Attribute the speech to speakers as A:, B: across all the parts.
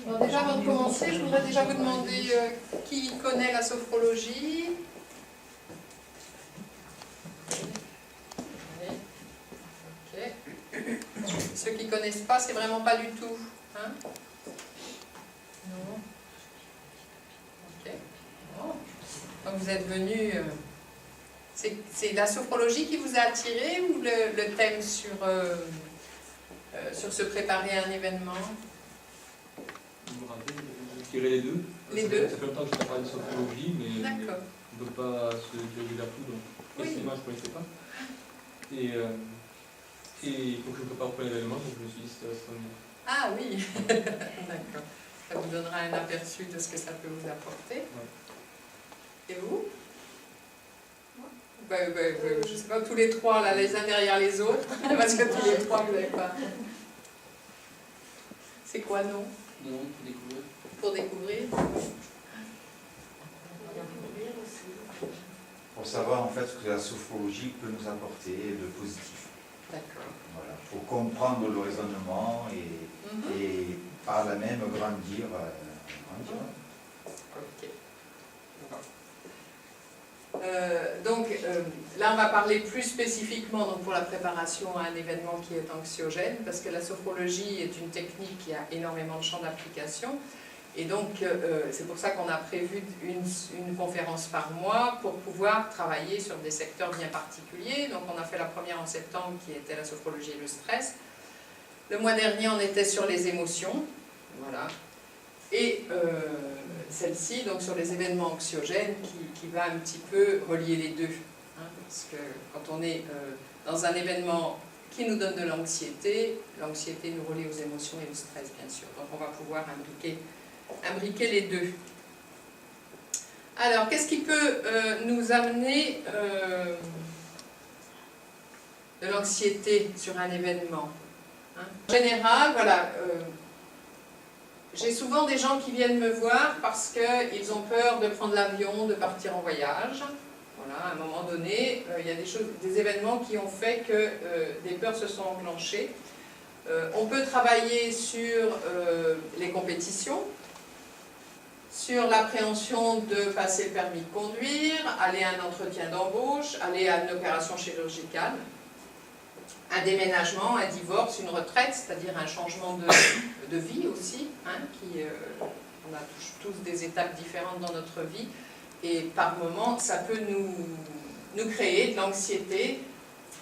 A: Alors déjà, avant de commencer, je voudrais déjà vous demander qui connaît la sophrologie. Ok. Ceux qui ne connaissent pas, c'est vraiment pas du tout. Hein? Non. Ok. Bon. Donc vous êtes venus. C'est la sophrologie qui vous a attiré ou le thème sur se préparer à un événement?
B: Je dirais les deux.
A: Les deux.
B: Ça fait longtemps que je n'ai pas parlé de sophrologie, mais on ne peut pas se diriger vers tout. Donc,
A: oui.
B: Moi, je ne connaissais pas. Et il faut que je me prépare pour l'événement, donc je me suis dit que c'était bien.
A: Ah oui, d'accord. Ça vous donnera un aperçu de ce que ça peut vous apporter. Ouais. Et vous? Je ne sais pas, tous les trois, là, les uns derrière les autres, parce que tous les trois, vous n'avez pas. C'est quoi, non?
C: Non, pour découvrir.
A: Pour découvrir?
D: Pour savoir en fait ce que la sophrologie peut nous apporter de positif.
A: D'accord.
D: Voilà. Pour comprendre le raisonnement et par là même grandir.
A: Ok. Donc là on va parler plus spécifiquement pour la préparation à un événement qui est anxiogène, parce que la sophrologie est une technique qui a énormément de champs d'application, et donc c'est pour ça qu'on a prévu une conférence par mois pour pouvoir travailler sur des secteurs bien particuliers. Donc on a fait la première en septembre qui était la sophrologie et le stress. Le mois dernier on était sur les émotions, voilà. Et celle-ci, donc sur les événements anxiogènes, qui va un petit peu relier les deux. Hein, parce que quand on est dans un événement qui nous donne de l'anxiété, l'anxiété nous relie aux émotions et au stress, bien sûr. Donc on va pouvoir imbriquer les deux. Alors, qu'est-ce qui peut nous amener de l'anxiété sur un événement, hein? En général, voilà... j'ai souvent des gens qui viennent me voir parce qu'ils ont peur de prendre l'avion, de partir en voyage. Voilà, à un moment donné, il y a des événements qui ont fait que des peurs se sont enclenchées. On peut travailler sur les compétitions, sur l'appréhension de passer le permis de conduire, aller à un entretien d'embauche, aller à une opération chirurgicale, un déménagement, un divorce, une retraite, c'est-à-dire un changement de vie aussi, hein, on a tous des étapes différentes dans notre vie, et par moments, ça peut nous créer de l'anxiété,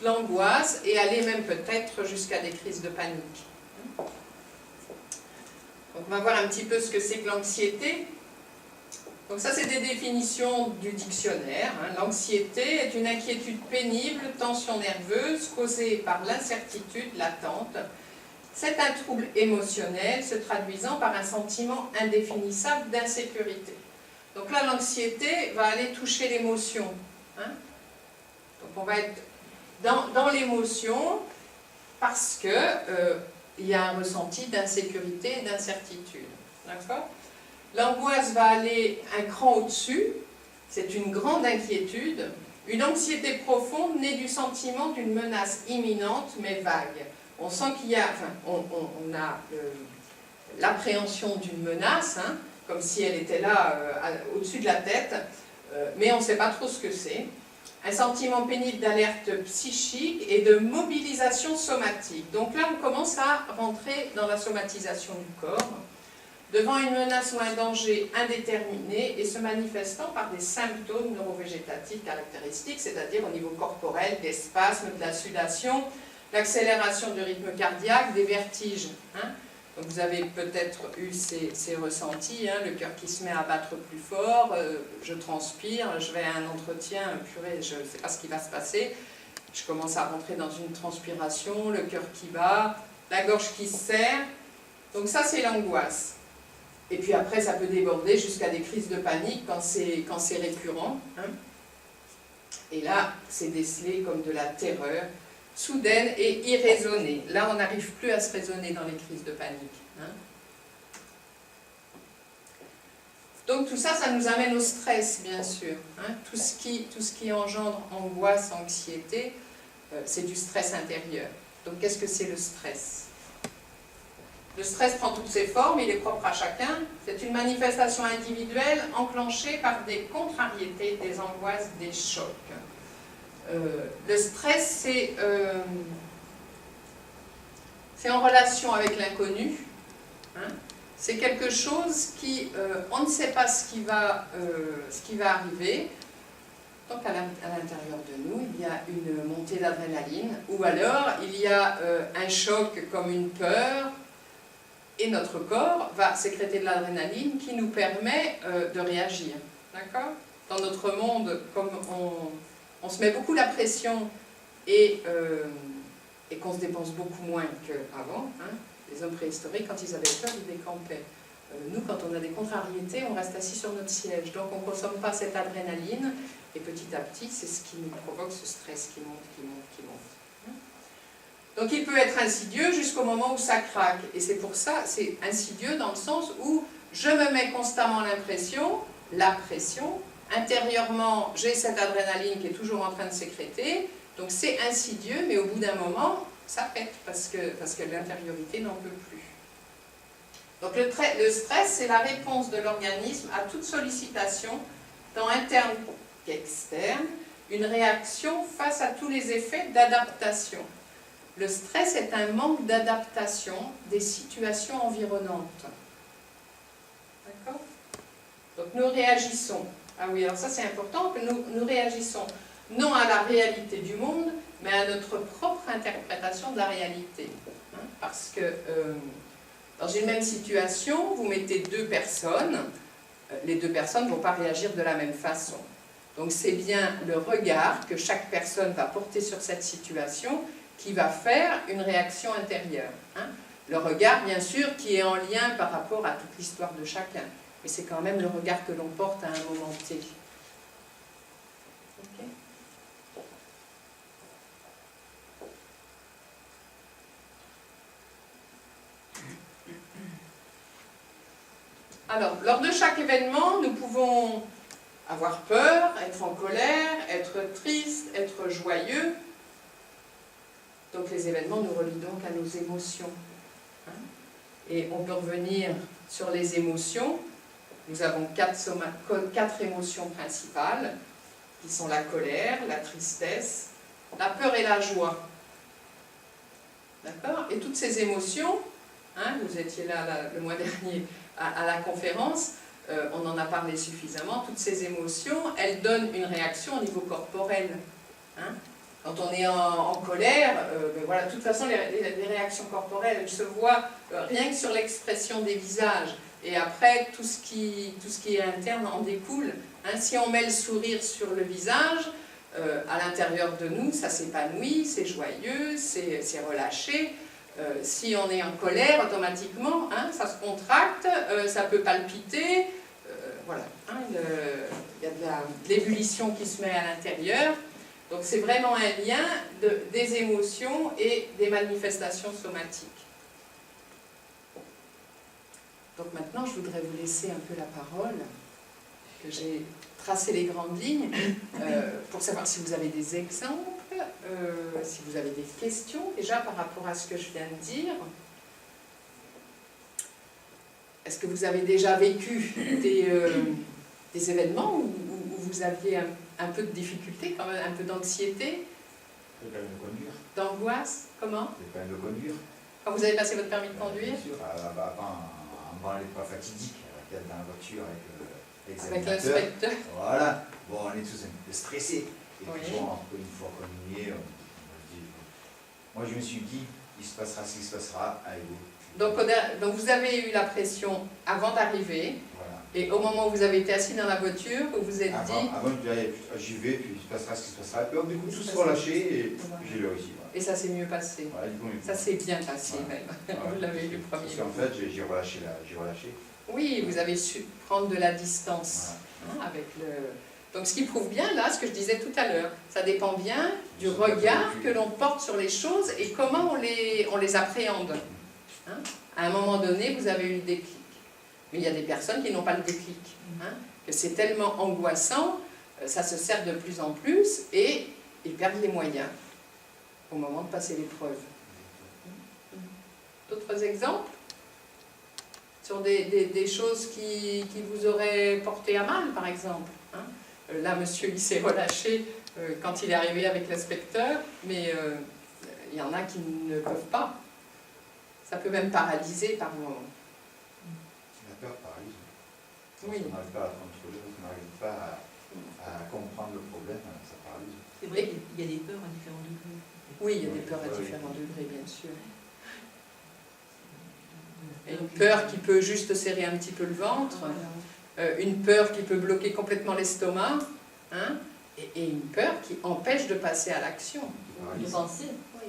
A: de l'angoisse, et aller même peut-être jusqu'à des crises de panique. Donc on va voir un petit peu ce que c'est que l'anxiété. Donc ça, c'est des définitions du dictionnaire. Hein. L'anxiété est une inquiétude pénible, tension nerveuse, causée par l'incertitude latente. C'est un trouble émotionnel se traduisant par un sentiment indéfinissable d'insécurité. Donc là, l'anxiété va aller toucher l'émotion. Hein. Donc on va être dans l'émotion parce que il y a un ressenti d'insécurité et d'incertitude. D'accord ? L'angoisse va aller un cran au-dessus, c'est une grande inquiétude, une anxiété profonde née du sentiment d'une menace imminente mais vague. On sent qu'il y a, on a l'appréhension d'une menace, hein, comme si elle était là au-dessus de la tête, mais on ne sait pas trop ce que c'est. Un sentiment pénible d'alerte psychique et de mobilisation somatique. Donc là, on commence à rentrer dans la somatisation du corps, devant une menace ou un danger indéterminé et se manifestant par des symptômes neurovégétatifs caractéristiques, c'est-à-dire au niveau corporel, des spasmes, de la sudation, l'accélération du rythme cardiaque, des vertiges. Hein. Donc vous avez peut-être eu ces ressentis, hein, le cœur qui se met à battre plus fort, je transpire, je vais à un entretien, purée, je ne sais pas ce qui va se passer, je commence à rentrer dans une transpiration, le cœur qui bat, la gorge qui se serre. Donc ça, c'est l'angoisse. Et puis après, ça peut déborder jusqu'à des crises de panique quand c'est récurrent. Hein. Et là, c'est décelé comme de la terreur, soudaine et irraisonnée. Là, on n'arrive plus à se raisonner dans les crises de panique. Hein. Donc tout ça, ça nous amène au stress, bien sûr. Hein. Tout ce qui engendre angoisse, anxiété, c'est du stress intérieur. Donc qu'est-ce que c'est le stress ? Le stress prend toutes ses formes, il est propre à chacun. C'est une manifestation individuelle enclenchée par des contrariétés, des angoisses, des chocs. Le stress, c'est en relation avec l'inconnu. Hein. C'est quelque chose qui, on ne sait pas ce qui va arriver. Donc à l'intérieur de nous, il y a une montée d'adrénaline, ou alors il y a un choc comme une peur, et notre corps va sécréter de l'adrénaline qui nous permet de réagir. D'accord ? Dans notre monde, comme on se met beaucoup la pression et qu'on se dépense beaucoup moins qu'avant, hein, les hommes préhistoriques, quand ils avaient peur, ils décampaient. Nous, quand on a des contrariétés, on reste assis sur notre siège. Donc on ne consomme pas cette adrénaline, et petit à petit, c'est ce qui nous provoque ce stress qui monte, qui monte, qui monte. Donc il peut être insidieux jusqu'au moment où ça craque. Et c'est pour ça, c'est insidieux dans le sens où je me mets constamment la pression, intérieurement j'ai cette adrénaline qui est toujours en train de sécréter, donc c'est insidieux, mais au bout d'un moment, ça pète parce que l'intériorité n'en peut plus. Donc le stress, c'est la réponse de l'organisme à toute sollicitation, tant interne qu'externe, une réaction face à tous les effets d'adaptation. Le stress est un manque d'adaptation des situations environnantes. D'accord ? Donc nous réagissons. Ah oui, alors ça c'est important, que nous réagissons non à la réalité du monde, mais à notre propre interprétation de la réalité. Hein, parce que dans une même situation, vous mettez deux personnes, les deux personnes ne vont pas réagir de la même façon. Donc c'est bien le regard que chaque personne va porter sur cette situation qui va faire une réaction intérieure. Hein. Le regard, bien sûr, qui est en lien par rapport à toute l'histoire de chacun. Mais c'est quand même le regard que l'on porte à un moment T. Okay. Alors, lors de chaque événement, nous pouvons avoir peur, être en colère, être triste, être joyeux. Donc les événements nous relient donc à nos émotions. Hein. Et on peut revenir sur les émotions. Nous avons quatre émotions principales, qui sont la colère, la tristesse, la peur et la joie. D'accord ? Et toutes ces émotions, hein, vous étiez là le mois dernier à la conférence, on en a parlé suffisamment, toutes ces émotions, elles donnent une réaction au niveau corporel. Hein. Quand on est en colère, ben voilà, de toute façon, les réactions corporelles, elles se voient rien que sur l'expression des visages. Et après, tout ce qui est interne en découle. Hein, si on met le sourire sur le visage, à l'intérieur de nous, ça s'épanouit, c'est joyeux, c'est relâché. Si on est en colère, automatiquement, hein, ça se contracte, ça peut palpiter. Voilà, hein, il y a de l'ébullition qui se met à l'intérieur. Donc c'est vraiment un lien des émotions et des manifestations somatiques. Donc maintenant, je voudrais vous laisser un peu la parole, que j'ai tracé les grandes lignes, pour savoir si vous avez des exemples, si vous avez des questions, déjà par rapport à ce que je viens de dire. Est-ce que vous avez déjà vécu des événements où vous aviez un peu de difficulté, quand même, un peu d'anxiété, d'angoisse? Comment?
D: Le permis de conduire.
A: Quand vous avez passé votre permis de conduire?
D: Bien sûr, avant l'épreuve fatidique, dans la voiture avec
A: l'inspecteur.
D: Voilà, bon, on est tous un peu stressés. Et
A: Oui.
D: puis bon, une fois qu'on y est, on se dit, moi je me suis dit, il se passera ce qui se passera, allez-vous.
A: Donc vous avez eu la pression avant d'arriver,
D: Voilà.
A: et au moment où vous avez été assis dans la voiture, vous vous êtes dit...
D: Avant de dire, j'y vais, puis il se passera ce qui se passera. Et puis du coup, tout se relâché et j'ai réussi. Voilà.
A: Et ça s'est mieux passé.
D: Voilà, du coup,
A: Ça s'est bien passé
D: voilà.
A: même. Vous l'avez eu le premier.
D: Parce qu'en fait, j'ai relâché.
A: Oui, vous avez su prendre de la distance,
D: Voilà.
A: hein, avec le... Donc ce qui prouve bien, là, ce que je disais tout à l'heure, ça dépend bien du regard que l'on porte sur les choses et comment on les appréhende. Hein. À un moment donné, vous avez eu le déclic. Mais il y a des personnes qui n'ont pas le déclic. Hein, que c'est tellement angoissant, ça se sert de plus en plus et ils perdent les moyens au moment de passer l'épreuve. D'autres exemples? sur des choses qui vous auraient porté à mal, par exemple. Hein. Là, monsieur, il s'est relâché quand il est arrivé avec l'inspecteur, mais il y en a qui ne peuvent pas. Ça peut même paralyser par moment.
D: La peur paralyse.
A: Oui.
D: Si on n'arrive pas à contrôler, si on n'arrive pas à comprendre le problème, ça paralyse.
C: C'est vrai qu'il y a des peurs à différents degrés.
A: Oui, il y a des peurs à différents degrés, bien sûr. Et une peur qui peut juste serrer un petit peu le ventre, une peur qui peut bloquer complètement l'estomac, hein, et une peur qui empêche de passer à l'action.
C: De penser.
A: Oui.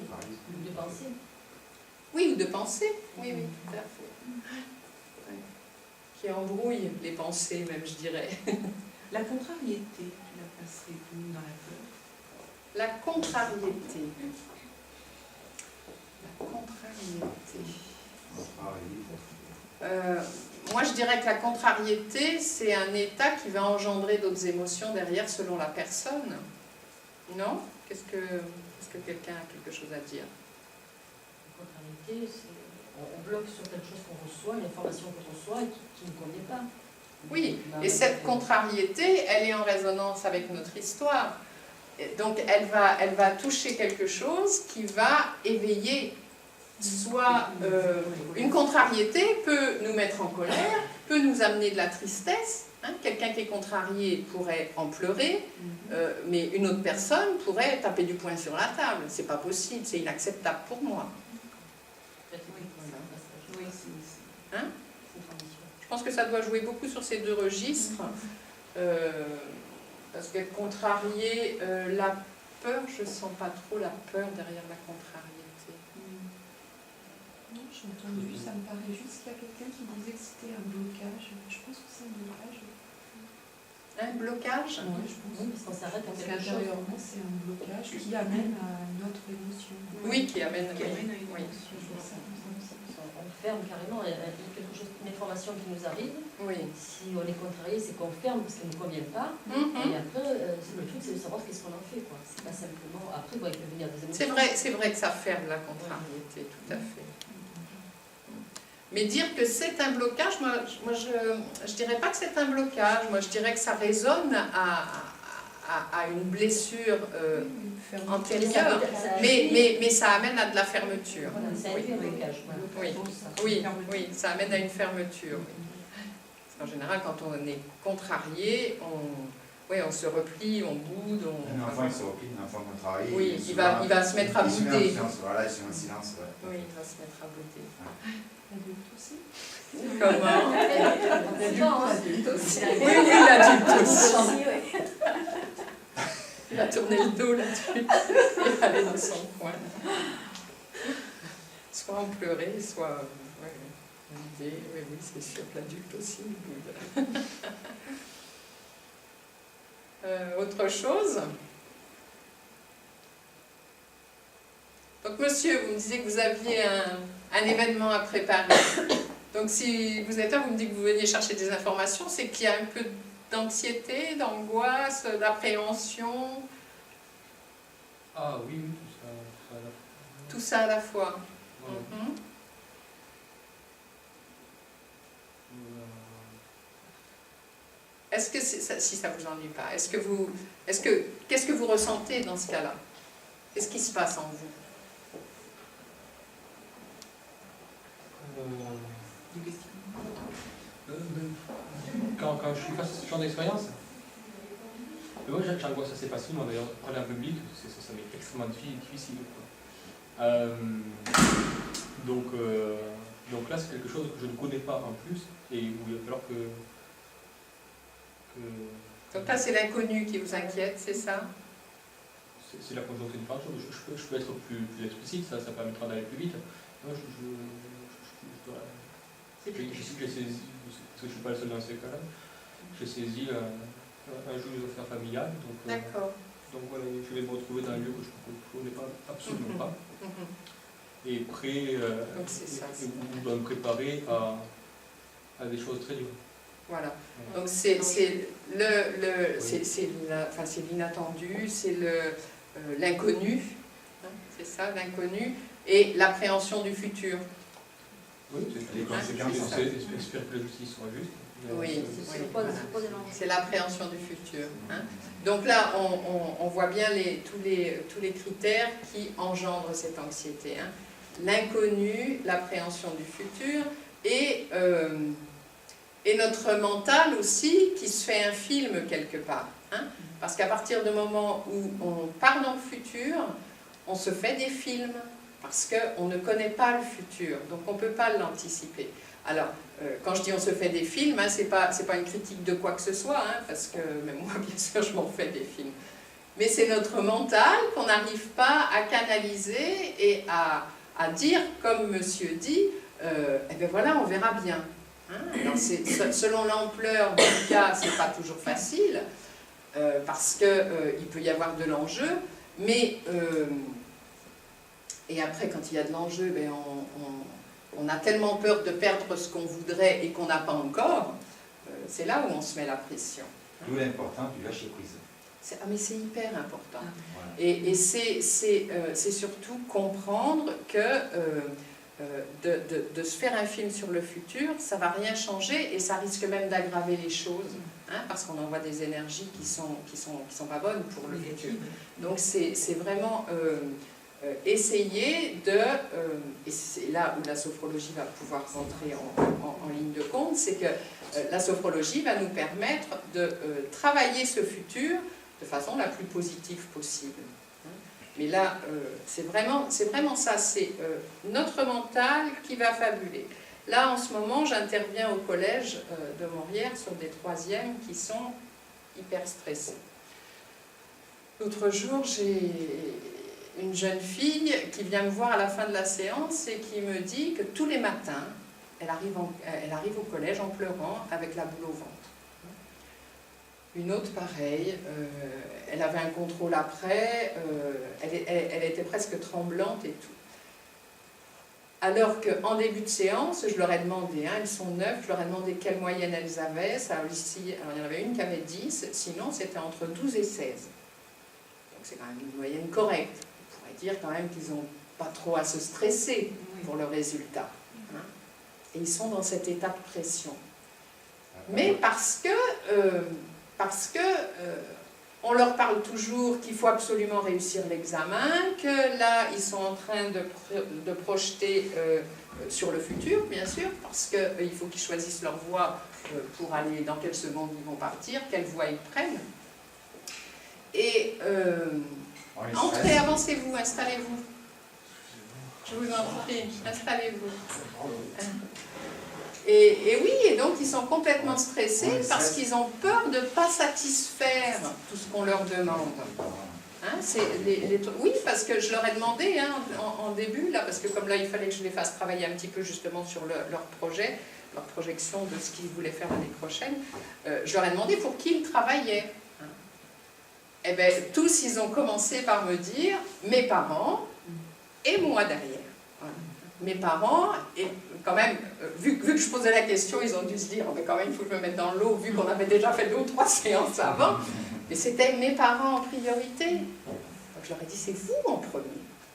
C: De penser.
A: Oui, ou de penser. Oui, oui, tout à fait. Ouais. Qui embrouille les pensées, même, je dirais.
C: La contrariété, tu la placerais où dans la peur?
A: La contrariété. La contrariété. Moi, je dirais que la contrariété, c'est un état qui va engendrer d'autres émotions derrière selon la personne. Non? Est-ce que quelqu'un a quelque chose à dire?
E: La contrariété, c'est on bloque sur quelque chose qu'on reçoit, une information qu'on reçoit et qui ne convient pas.
A: Oui, et cette contrariété, elle est en résonance avec notre histoire. Donc, elle va toucher quelque chose qui va éveiller. Soit une contrariété peut nous mettre en colère, peut nous amener de la tristesse. Hein. Quelqu'un qui est contrarié pourrait en pleurer, mais une autre personne pourrait taper du poing sur la table. C'est pas possible, c'est inacceptable pour moi.
C: Oui, c'est
A: Hein? Je pense que ça doit jouer beaucoup sur ces deux registres, parce qu'être contrarié, la peur, je ne sens pas trop la peur derrière la contrariété.
F: Non, j'ai entendu, ça me paraît juste qu'il y a quelqu'un qui disait que c'était un blocage. Je pense que c'est un blocage.
A: Un blocage?
F: Oui, je pense.
E: Oui, parce qu'on s'arrête à
F: Parce
E: quelque chose.
F: qu'intérieurement, c'est un blocage qui amène à une autre émotion.
A: Oui, qui amène
C: à une
A: oui.
C: émotion.
E: On ferme carrément quelque chose, une information qui nous arrive.
A: Oui.
E: Si on est contrarié, c'est qu'on ferme parce qu'elle ne nous convient pas.
A: Mhm.
E: Et après, le truc, c'est de savoir qu'est-ce qu'on en fait. C'est pas simplement. Après, bon, il peut venir des émotions.
A: C'est vrai que ça ferme la contrariété, tout à fait. Mais dire que c'est un blocage, moi je dirais pas que c'est un blocage, moi je dirais que ça résonne à une blessure antérieure, mais ça amène à de la fermeture.
E: Voilà, c'est un blocage.
A: Oui, ça amène à une fermeture. Parce qu'en général, quand on est contrarié, on se replie, on boude.
D: Un enfant, il se replie, un enfant contrarié.
A: Oui, il va se mettre à bouder.
D: Voilà, il se met en silence.
A: Oui, il va se mettre à bouder.
F: L'adulte aussi.
A: Comment?
E: L'adulte aussi.
A: Oui, l'adulte aussi. Il a tourné le dos là-dessus et allé dans son coin. Soit en pleurer, soit bouder. Oui, c'est sûr que l'adulte aussi boude. Autre chose? Donc, monsieur, vous me disiez que vous aviez un événement à préparer. Donc, si vous êtes là, vous me dites que vous veniez chercher des informations, c'est qu'il y a un peu d'anxiété, d'angoisse, d'appréhension.
B: Ah oui,
A: Tout ça à la fois.
B: Voilà.
A: Mhm. Est-ce que si ça vous ennuie pas, qu'est-ce que vous ressentez dans ce cas-là? Qu'est-ce qui se passe en vous?
B: Quand je suis face à ce genre d'expérience, moi j'angoisse assez facilement, d'ailleurs, parler en public, ça m'est extrêmement difficile. Donc là, c'est quelque chose que je ne connais pas en plus, et où il va falloir que...
A: Donc là, c'est l'inconnu qui vous inquiète, c'est ça?
B: C'est la conjoncture du parcours. Je peux être plus explicite, ça permettra d'aller plus vite. Moi, j'ai saisi, parce que je ne suis pas le seul dans ces cas-là, j'ai saisi un juge aux affaires familiales.
A: D'accord.
B: Donc voilà, je vais me retrouver dans un lieu que je ne connais pas, absolument pas. Et prêt,
A: donc c'est ça.
B: où doit me préparer à des choses très dures.
A: Voilà. Donc c'est l'inattendu, c'est l'inconnu, hein, c'est ça, l'inconnu, et l'appréhension du futur.
B: Oui,
D: Les conséquences.
B: Espérer que la justice soit juste.
A: Oui.
E: C'est pas des langues.
A: C'est l'appréhension du futur. Hein. Donc là, on voit bien tous les critères qui engendrent cette anxiété. Hein. L'inconnu, l'appréhension du futur et notre mental aussi qui se fait un film quelque part. Hein. Parce qu'à partir du moment où on part dans le futur, on se fait des films parce qu'on ne connaît pas le futur, donc on ne peut pas l'anticiper. Alors, quand je dis on se fait des films, hein, c'est pas une critique de quoi que ce soit, hein, parce que même moi, bien sûr, je m'en fais des films. Mais c'est notre mental qu'on n'arrive pas à canaliser et à dire, comme monsieur dit, eh bien voilà, on verra bien. Hein. Alors, selon l'ampleur du cas, c'est pas toujours facile, parce qu'il peut y avoir de l'enjeu, mais... et après, quand il y a de l'enjeu, ben, on a tellement peur de perdre ce qu'on voudrait et qu'on n'a pas encore, c'est là où on se met la pression.
D: D'où l'importance du lâcher prise.
A: Mais c'est hyper important.
D: Voilà.
A: Et c'est surtout comprendre que de se faire un film sur le futur, ça ne va rien changer et ça risque même d'aggraver les choses, hein, parce qu'on envoie des énergies qui sont pas bonnes pour le futur. Donc c'est vraiment... essayer de, et c'est là où la sophrologie va pouvoir rentrer en ligne de compte, c'est que la sophrologie va nous permettre de travailler ce futur de façon la plus positive possible. Mais là, c'est vraiment ça, c'est notre mental qui va fabuler. Là, en ce moment, j'interviens au collège de Montrières sur des troisièmes qui sont hyper stressés. L'autre jour, j'ai une jeune fille qui vient me voir à la fin de la séance et qui me dit que tous les matins, elle arrive au collège en pleurant avec la boule au ventre. Une autre pareille, elle avait un contrôle après, elle était presque tremblante et tout. Alors qu'en début de séance, je leur ai demandé, hein, elles sont 9, je leur ai demandé quelle moyenne elles avaient. Ça, ici, alors il y en avait une qui avait 10, sinon c'était entre 12 et 16. Donc c'est quand même une moyenne correcte. Dire quand même qu'ils n'ont pas trop à se stresser pour le résultat. Hein. Et ils sont dans cet état de pression. Mais parce que on leur parle toujours qu'il faut absolument réussir l'examen, que là, ils sont en train de projeter sur le futur, bien sûr, parce qu'il faut qu'ils choisissent leur voie pour aller dans quelle seconde ils vont partir, quelle voie ils prennent. Et... entrez, avancez-vous, installez-vous. Je vous en prie, installez-vous. Et oui, et donc ils sont complètement stressés parce qu'ils ont peur de ne pas satisfaire tout ce qu'on leur demande. Hein, oui, parce que je leur ai demandé hein, en début, là, parce que comme là il fallait que je les fasse travailler un petit peu justement sur leur projet, leur projection de ce qu'ils voulaient faire l'année prochaine, je leur ai demandé pour qui ils travaillaient. Eh bien, tous, ils ont commencé par me dire, mes parents et moi derrière. Voilà. Mes parents, et quand même, vu que je posais la question, ils ont dû se dire, oh, mais quand même, il faut que je me mette dans l'eau, vu qu'on avait déjà fait 2 ou 3 séances avant. Mais c'était mes parents en priorité. Donc je leur ai dit, c'est vous en premier.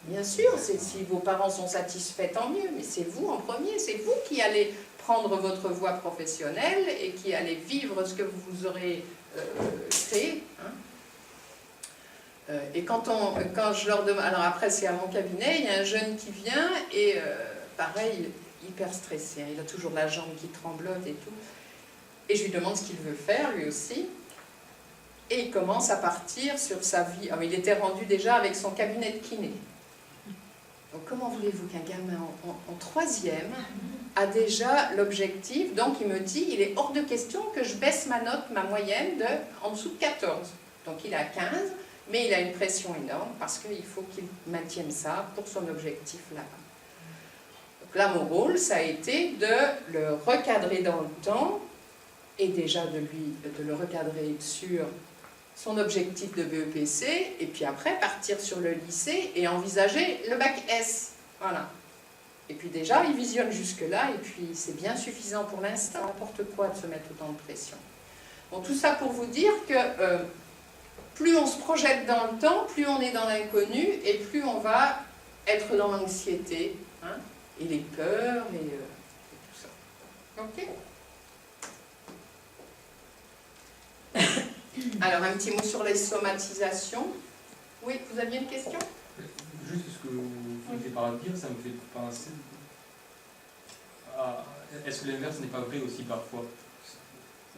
A: Bien sûr, si vos parents sont satisfaits, tant mieux, mais c'est vous en premier, c'est vous qui allez prendre votre voie professionnelle et qui allez vivre ce que vous aurez créé. Hein. Et quand je leur demande, alors après c'est à mon cabinet, il y a un jeune qui vient et pareil, hyper stressé, il a toujours la jambe qui tremblote et tout. Et je lui demande ce qu'il veut faire lui aussi. Et il commence à partir sur sa vie. Alors, il était rendu déjà avec son cabinet de kiné. Donc comment voulez-vous qu'un gamin en 3e a déjà l'objectif, donc il me dit, il est hors de question que je baisse ma note, ma moyenne en dessous de 14. Donc il est à 15. Mais il a une pression énorme parce qu'il faut qu'il maintienne ça pour son objectif là-bas. Donc là, mon rôle, ça a été de le recadrer dans le temps et déjà de le recadrer sur son objectif de BEPC et puis après partir sur le lycée et envisager le bac S. Voilà. Et puis déjà, il visionne jusque-là et puis c'est bien suffisant pour l'instant. N'importe quoi de se mettre autant de pression. Bon, tout ça pour vous dire que... plus on se projette dans le temps, plus on est dans l'inconnu et plus on va être dans l'anxiété, hein, et les peurs, Ok. Alors, un petit mot sur les somatisations. Oui, vous aviez une question?
B: Juste ce que vous finissez par dire, ça me fait penser à... Est-ce que l'inverse n'est pas vrai aussi parfois?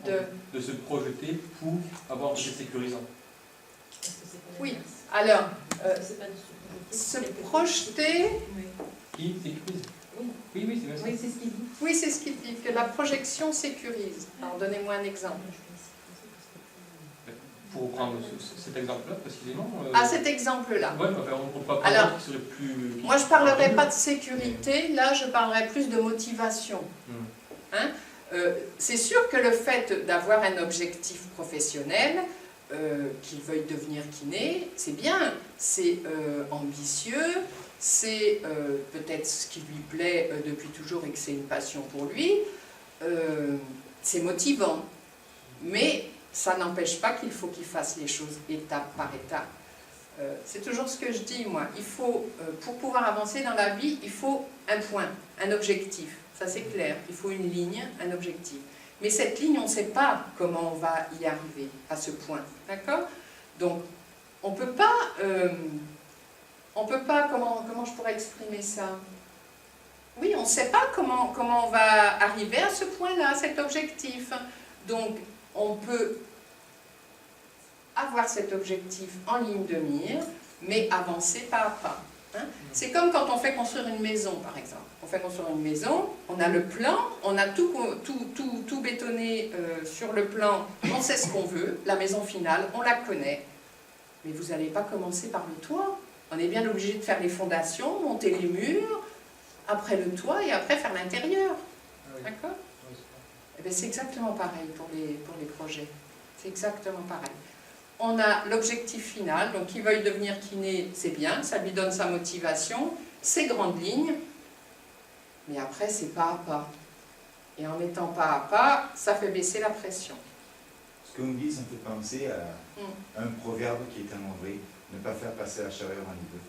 B: De se projeter pour avoir un côté sécurisant.
E: Est-ce que c'est pas
A: Oui.
E: l'inverse?
A: Alors,
E: C'est pas de
A: se projeter...
B: Qui sécurise?
E: Oui.
B: Oui, oui, c'est bien ça.
C: Oui, c'est ce qu'il dit.
A: Oui, c'est ce qu'il dit, que la projection sécurise. Alors, donnez-moi un exemple.
B: Pour prendre cet exemple-là, précisément.
A: Ah, cet exemple-là.
B: Ouais, enfin, on ne peut pas
A: Alors,
B: prendre qui serait plus...
A: Moi, je ne parlerai pas de sécurité, là, je parlerai plus de motivation. Hein? C'est sûr que le fait d'avoir un objectif professionnel, qu'il veuille devenir kiné, c'est bien, c'est ambitieux, c'est peut-être ce qui lui plaît depuis toujours et que c'est une passion pour lui, c'est motivant. Mais ça n'empêche pas qu'il faut qu'il fasse les choses étape par étape. C'est toujours ce que je dis, moi. Il faut, pour pouvoir avancer dans la vie, il faut un point, un objectif. Ça, c'est clair. Il faut une ligne, un objectif. Mais cette ligne, on ne sait pas comment on va y arriver, à ce point. D'accord? Donc, on ne peut pas... comment je pourrais exprimer ça? Oui, on ne sait pas comment on va arriver à ce point-là, à cet objectif. Donc, on peut avoir cet objectif en ligne de mire, mais avancer pas à pas. Hein? C'est comme quand on fait construire une maison, par exemple. On fait construire une maison, on a le plan, on a tout bétonné sur le plan, on sait ce qu'on veut, la maison finale, on la connaît. Mais vous n'allez pas commencer par le toit. On est bien obligé de faire les fondations, monter les murs, après le toit et après faire l'intérieur.
B: Ah oui.
A: D'accord? Eh bien, c'est exactement pareil pour les projets. C'est exactement pareil. On a l'objectif final, donc qui veuille devenir kiné, c'est bien, ça lui donne sa motivation, ses grandes lignes, mais après c'est pas à pas. Et en étant pas à pas, ça fait baisser la pression.
D: Ce que vous me dites, ça me fait penser à un proverbe qui est tellement vrai, ne pas faire passer la chaleur en hiver.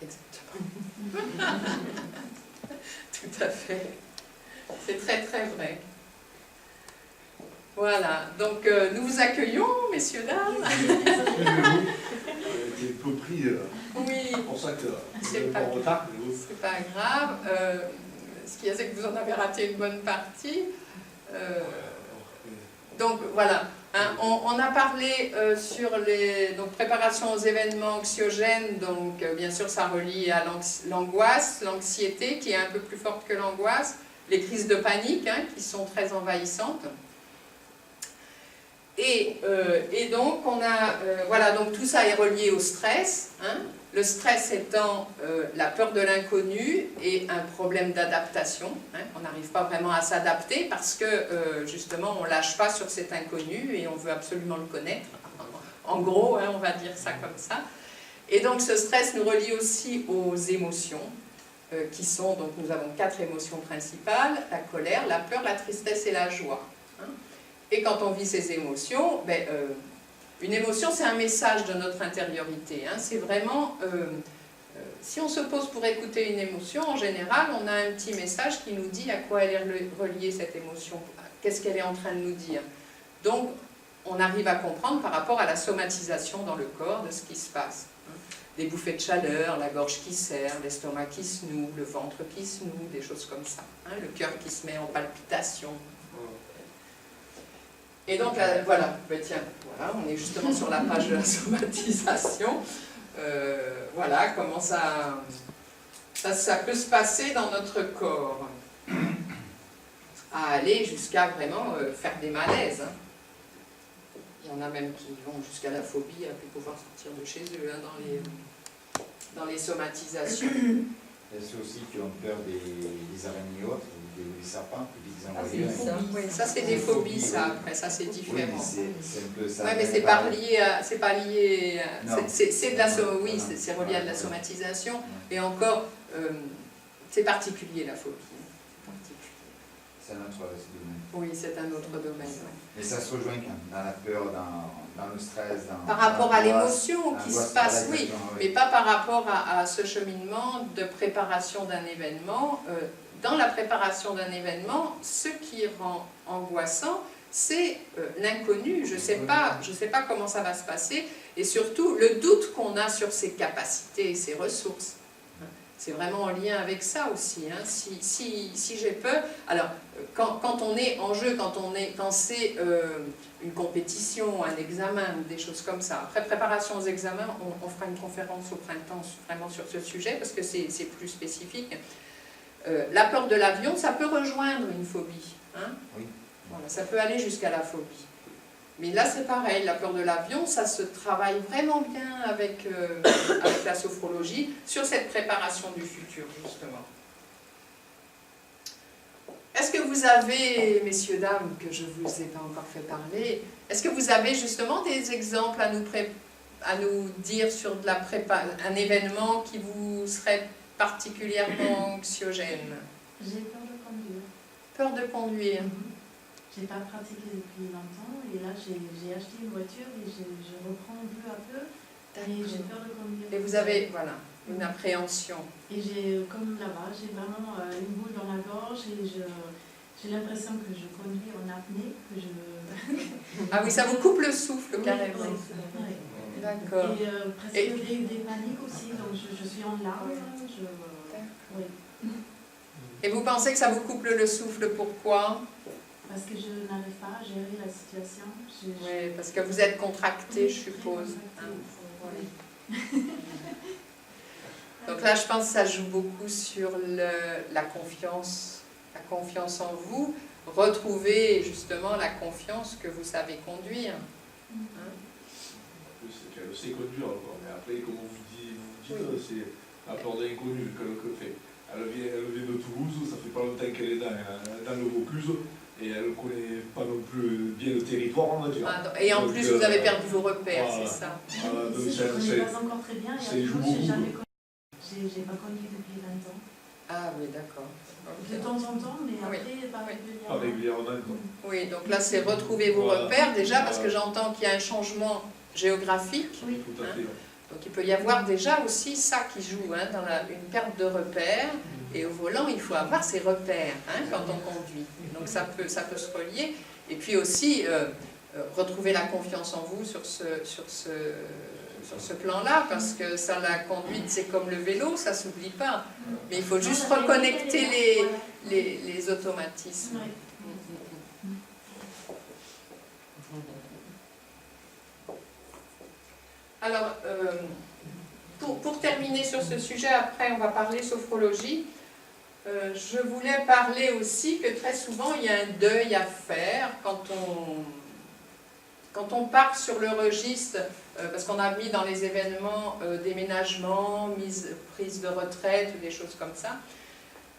A: Exactement. Tout à fait. C'est très très vrai. Voilà, donc nous vous accueillons, messieurs, dames.
G: J'ai peu pris,
A: Oui,
G: c'est pour ça que
A: C'est
G: je
A: pas-
G: en retard.
A: c'est pas grave. Ce qu'il y a, c'est que vous en avez raté une bonne partie. Donc voilà, hein, on a parlé sur les préparations aux événements anxiogènes, donc bien sûr ça relie à l'angoisse, l'anxiété qui est un peu plus forte que l'angoisse, les crises de panique hein, qui sont très envahissantes. Et donc on a, voilà, donc tout ça est relié au stress, hein, le stress étant la peur de l'inconnu et un problème d'adaptation, hein, on n'arrive pas vraiment à s'adapter parce que justement on ne lâche pas sur cet inconnu et on veut absolument le connaître, en gros hein, on va dire ça comme ça. Et donc ce stress nous relie aussi aux émotions qui sont, donc nous avons 4 émotions principales, la colère, la peur, la tristesse et la joie. Hein. Et quand on vit ces émotions, une émotion c'est un message de notre intériorité. Hein. C'est vraiment, si on se pose pour écouter une émotion, en général on a un petit message qui nous dit à quoi elle est reliée cette émotion, qu'est-ce qu'elle est en train de nous dire. Donc on arrive à comprendre par rapport à la somatisation dans le corps de ce qui se passe. Hein. Des bouffées de chaleur, la gorge qui serre, l'estomac qui se noue, le ventre qui se noue, des choses comme ça. Hein. Le cœur qui se met en palpitation. Et donc, voilà, tiens, voilà, on est justement sur la page de la somatisation. Voilà comment ça peut se passer dans notre corps. À aller jusqu'à vraiment faire des malaises. Hein. Il y en a même qui vont jusqu'à la phobie, à ne plus pouvoir sortir de chez eux hein, dans les somatisations.
D: Il y a ceux aussi qui ont peur des araignées hautes, des serpents, des envoyeurs.
A: Oui, ça c'est des phobies, ça, après, ça c'est différent.
D: Oui, c'est un peu ça.
A: Oui, mais c'est pas lié à... C'est pas lié...
D: Non.
A: C'est de la... Oui,
D: Voilà.
A: c'est relié à de la somatisation. Et encore, c'est particulier la phobie.
D: C'est un autre domaine.
A: Oui, c'est un autre domaine. Ouais.
D: Mais ça se rejoint quand même dans la peur, dans le stress,
A: Par rapport à
D: l'angoisse.
A: l'émotion qui se
D: L'angoisse,
A: passe,
D: voilà,
A: oui,
D: exactement,
A: mais pas par rapport à ce cheminement de préparation d'un événement. dans la préparation d'un événement, ce qui rend angoissant, c'est l'inconnu. Je ne sais pas comment ça va se passer, et surtout le doute qu'on a sur ses capacités et ses ressources. C'est vraiment en lien avec ça aussi. Hein. Si j'ai peur, alors quand on est en jeu, quand c'est une compétition, un examen, des choses comme ça. Après préparation aux examens, on fera une conférence au printemps vraiment sur ce sujet parce que c'est plus spécifique. La peur de l'avion, ça peut rejoindre une phobie. Hein.
D: Oui.
A: Voilà, ça peut aller jusqu'à la phobie. Mais là, c'est pareil, la peur de l'avion, ça se travaille vraiment bien avec la sophrologie sur cette préparation du futur, justement. Est-ce que vous avez, messieurs, dames, que je ne vous ai pas encore fait parler, est-ce que vous avez justement des exemples à nous dire sur de un événement qui vous serait particulièrement anxiogène?
C: J'ai peur de conduire.
A: Peur de conduire.
C: Je n'ai pas pratiqué depuis longtemps et là j'ai acheté une voiture et je reprends peu à peu et j'ai peur de conduire.
A: Et vous avez, voilà, une appréhension.
C: Et j'ai, comme là-bas, j'ai vraiment une boule dans la gorge et j'ai l'impression que je conduis en apnée, que je...
A: Ah oui, ça vous coupe le souffle carrément.
C: Oui.
A: D'accord.
C: Et presque des paniques aussi, donc je suis en larmes. Oui.
A: Et vous pensez que ça vous coupe le souffle, pourquoi?
C: Parce que je n'arrive pas à gérer la situation.
A: Oui, parce que vous êtes contracté, je suppose.
C: Oui.
A: Donc là, je pense que ça joue beaucoup sur la confiance en vous. Retrouver justement la confiance que vous savez conduire. Hein?
G: C'est qu'elle sait conduire, quoi. Mais après, comme vous dites, c'est la peur de l'inconnu qu'elle fait. Elle vient de Toulouse, ça fait pas longtemps qu'elle est dans le Vaucluse. Et elle ne connaît pas non plus bien le territoire, on va dire.
A: Et en plus, vous avez perdu vos repères, c'est ça.
C: Je ne connais pas encore très bien. Et j'ai pas connu depuis 20 ans.
A: Ah oui, d'accord.
C: De temps en temps, mais après, pas régulièrement.
G: Pas régulièrement.
A: Oui, donc là, c'est retrouver vos repères, déjà, parce que j'entends qu'il y a un changement géographique.
C: Oui.
G: Tout à fait.
A: Donc il peut y avoir déjà aussi ça qui joue, hein, dans une perte de repères. Et au volant, il faut avoir ses repères, hein, quand on conduit. Donc ça peut se relier. Et puis aussi, retrouver la confiance en vous sur ce plan-là, parce que ça, la conduite, c'est comme le vélo, ça ne s'oublie pas. Mais il faut juste reconnecter les automatismes. Alors, pour terminer sur ce sujet, après on va parler sophrologie. Je voulais parler aussi que très souvent il y a un deuil à faire quand on part sur le registre, parce qu'on a mis dans les événements déménagement, prise de retraite ou des choses comme ça.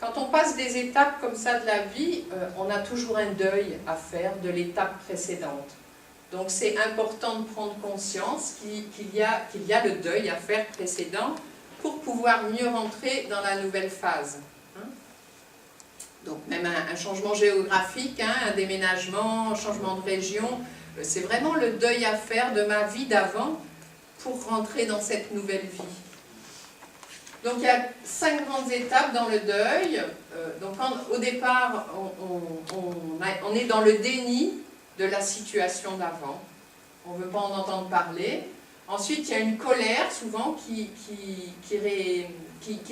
A: Quand on passe des étapes comme ça de la vie, on a toujours un deuil à faire de l'étape précédente. Donc c'est important de prendre conscience qu'il y a le deuil à faire précédent pour pouvoir mieux rentrer dans la nouvelle phase. Donc même un changement géographique, un déménagement, un changement de région, c'est vraiment le deuil à faire de ma vie d'avant pour rentrer dans cette nouvelle vie. Donc il y a 5 grandes étapes dans le deuil. Donc au départ, on est dans le déni de la situation d'avant. On ne veut pas en entendre parler. Ensuite, il y a une colère souvent qui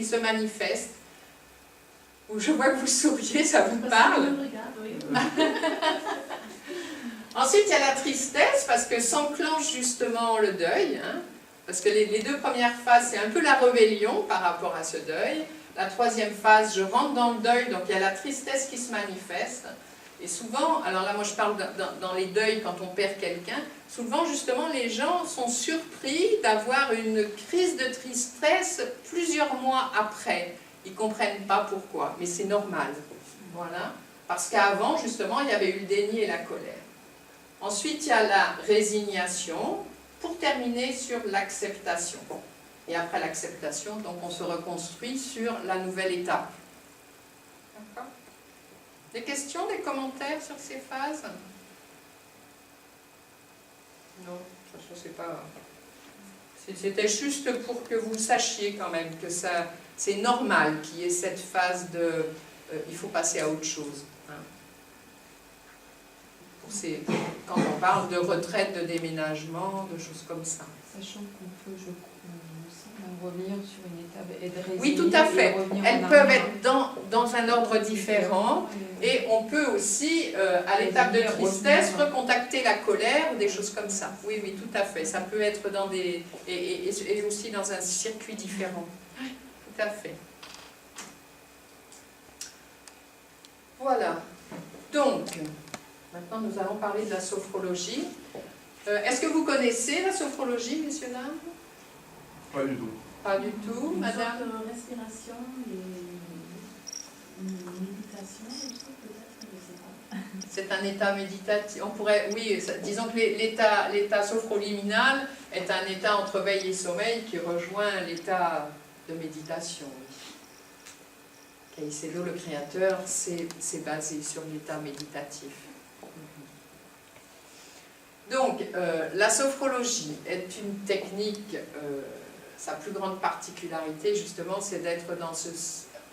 A: se manifeste. Je vois que vous souriez, ça vous parle. Ensuite, il y a la tristesse parce que s'enclenche justement le deuil. Parce que les 2 premières phases, c'est un peu la rébellion par rapport à ce deuil. La 3e phase, je rentre dans le deuil, donc il y a la tristesse qui se manifeste. Et souvent, alors là moi je parle dans les deuils quand on perd quelqu'un, souvent justement les gens sont surpris d'avoir une crise de tristesse plusieurs mois après. Ils ne comprennent pas pourquoi, mais c'est normal. Voilà. Parce qu'avant justement il y avait eu le déni et la colère. Ensuite il y a la résignation, pour terminer sur l'acceptation. Et après l'acceptation, donc on se reconstruit sur la nouvelle étape. D'accord ? Des questions, des commentaires sur ces phases? Non, ça c'est pas... C'était juste pour que vous sachiez quand même que c'est normal qu'il y ait cette phase il faut passer à autre chose. Hein. Quand on parle de retraite, de déménagement, de choses comme ça.
F: Sachant qu'on peut, je crois, il me semble, revenir sur une étape et de résilier.
A: Oui, tout à fait.
F: et revenir en
A: Elles peuvent
F: arrière.
A: être dans un ordre différent. Et on peut aussi, à l'étape de tristesse, recontacter la colère ou des choses comme ça. Oui, oui, tout à fait. Ça peut être dans des... et aussi dans un circuit différent. Tout à fait. Voilà. Donc, maintenant nous allons parler de la sophrologie. Est-ce que vous connaissez la sophrologie, messieurs, dames?
G: Pas du tout.
A: Pas du tout,
C: Une
A: madame?
C: sorte de respiration et une méditation, et tout, peut-être, je ne sais pas.
A: C'est un état méditatif. On pourrait, oui, disons que l'état sophroliminal est un état entre veille et sommeil qui rejoint l'état de méditation. Caicedo, le créateur, s'est basé sur l'état méditatif. Donc, la sophrologie est une technique, sa plus grande particularité, justement, c'est d'être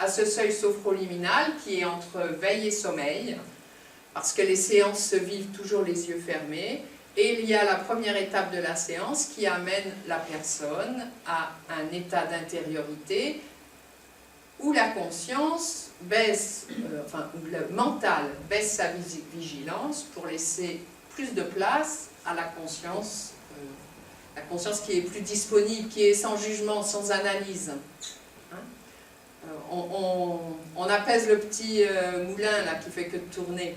A: à ce seuil sophroliminal qui est entre veille et sommeil, parce que les séances se vivent toujours les yeux fermés, et il y a la première étape de la séance qui amène la personne à un état d'intériorité où la conscience baisse, où le mental baisse sa vigilance pour laisser plus de place à la conscience qui est plus disponible, qui est sans jugement, sans analyse. Hein? On apaise le petit moulin là, qui fait que de tourner.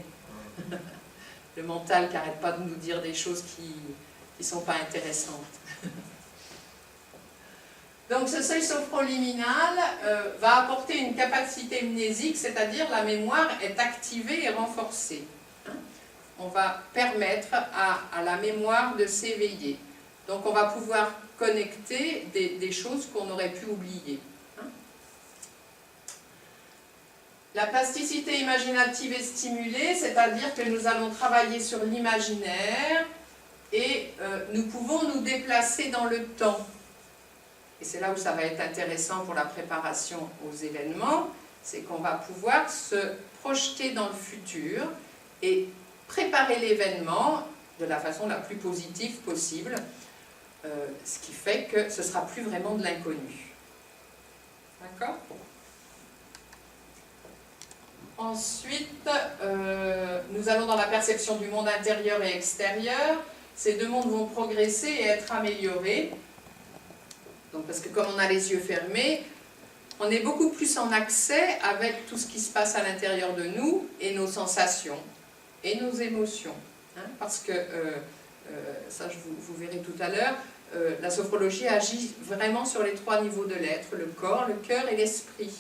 A: Le mental qui n'arrête pas de nous dire des choses qui ne sont pas intéressantes. Donc ce seuil sophroliminal va apporter une capacité mnésique, c'est-à-dire la mémoire est activée et renforcée. Hein? On va permettre à la mémoire de s'éveiller. Donc on va pouvoir connecter des choses qu'on aurait pu oublier. Hein? La plasticité imaginative est stimulée, c'est-à-dire que nous allons travailler sur l'imaginaire et nous pouvons nous déplacer dans le temps. Et c'est là où ça va être intéressant pour la préparation aux événements, c'est qu'on va pouvoir se projeter dans le futur et préparer l'événement de la façon la plus positive possible, ce qui fait que ce ne sera plus vraiment de l'inconnu. D'accord ? Ensuite, nous allons dans la perception du monde intérieur et extérieur. Ces deux mondes vont progresser et être améliorés. Donc, parce que comme on a les yeux fermés, on est beaucoup plus en accès avec tout ce qui se passe à l'intérieur de nous et nos sensations et nos émotions. Hein, parce que, ça vous verrez tout à l'heure, la sophrologie agit vraiment sur les 3 niveaux de l'être, le corps, le cœur et l'esprit.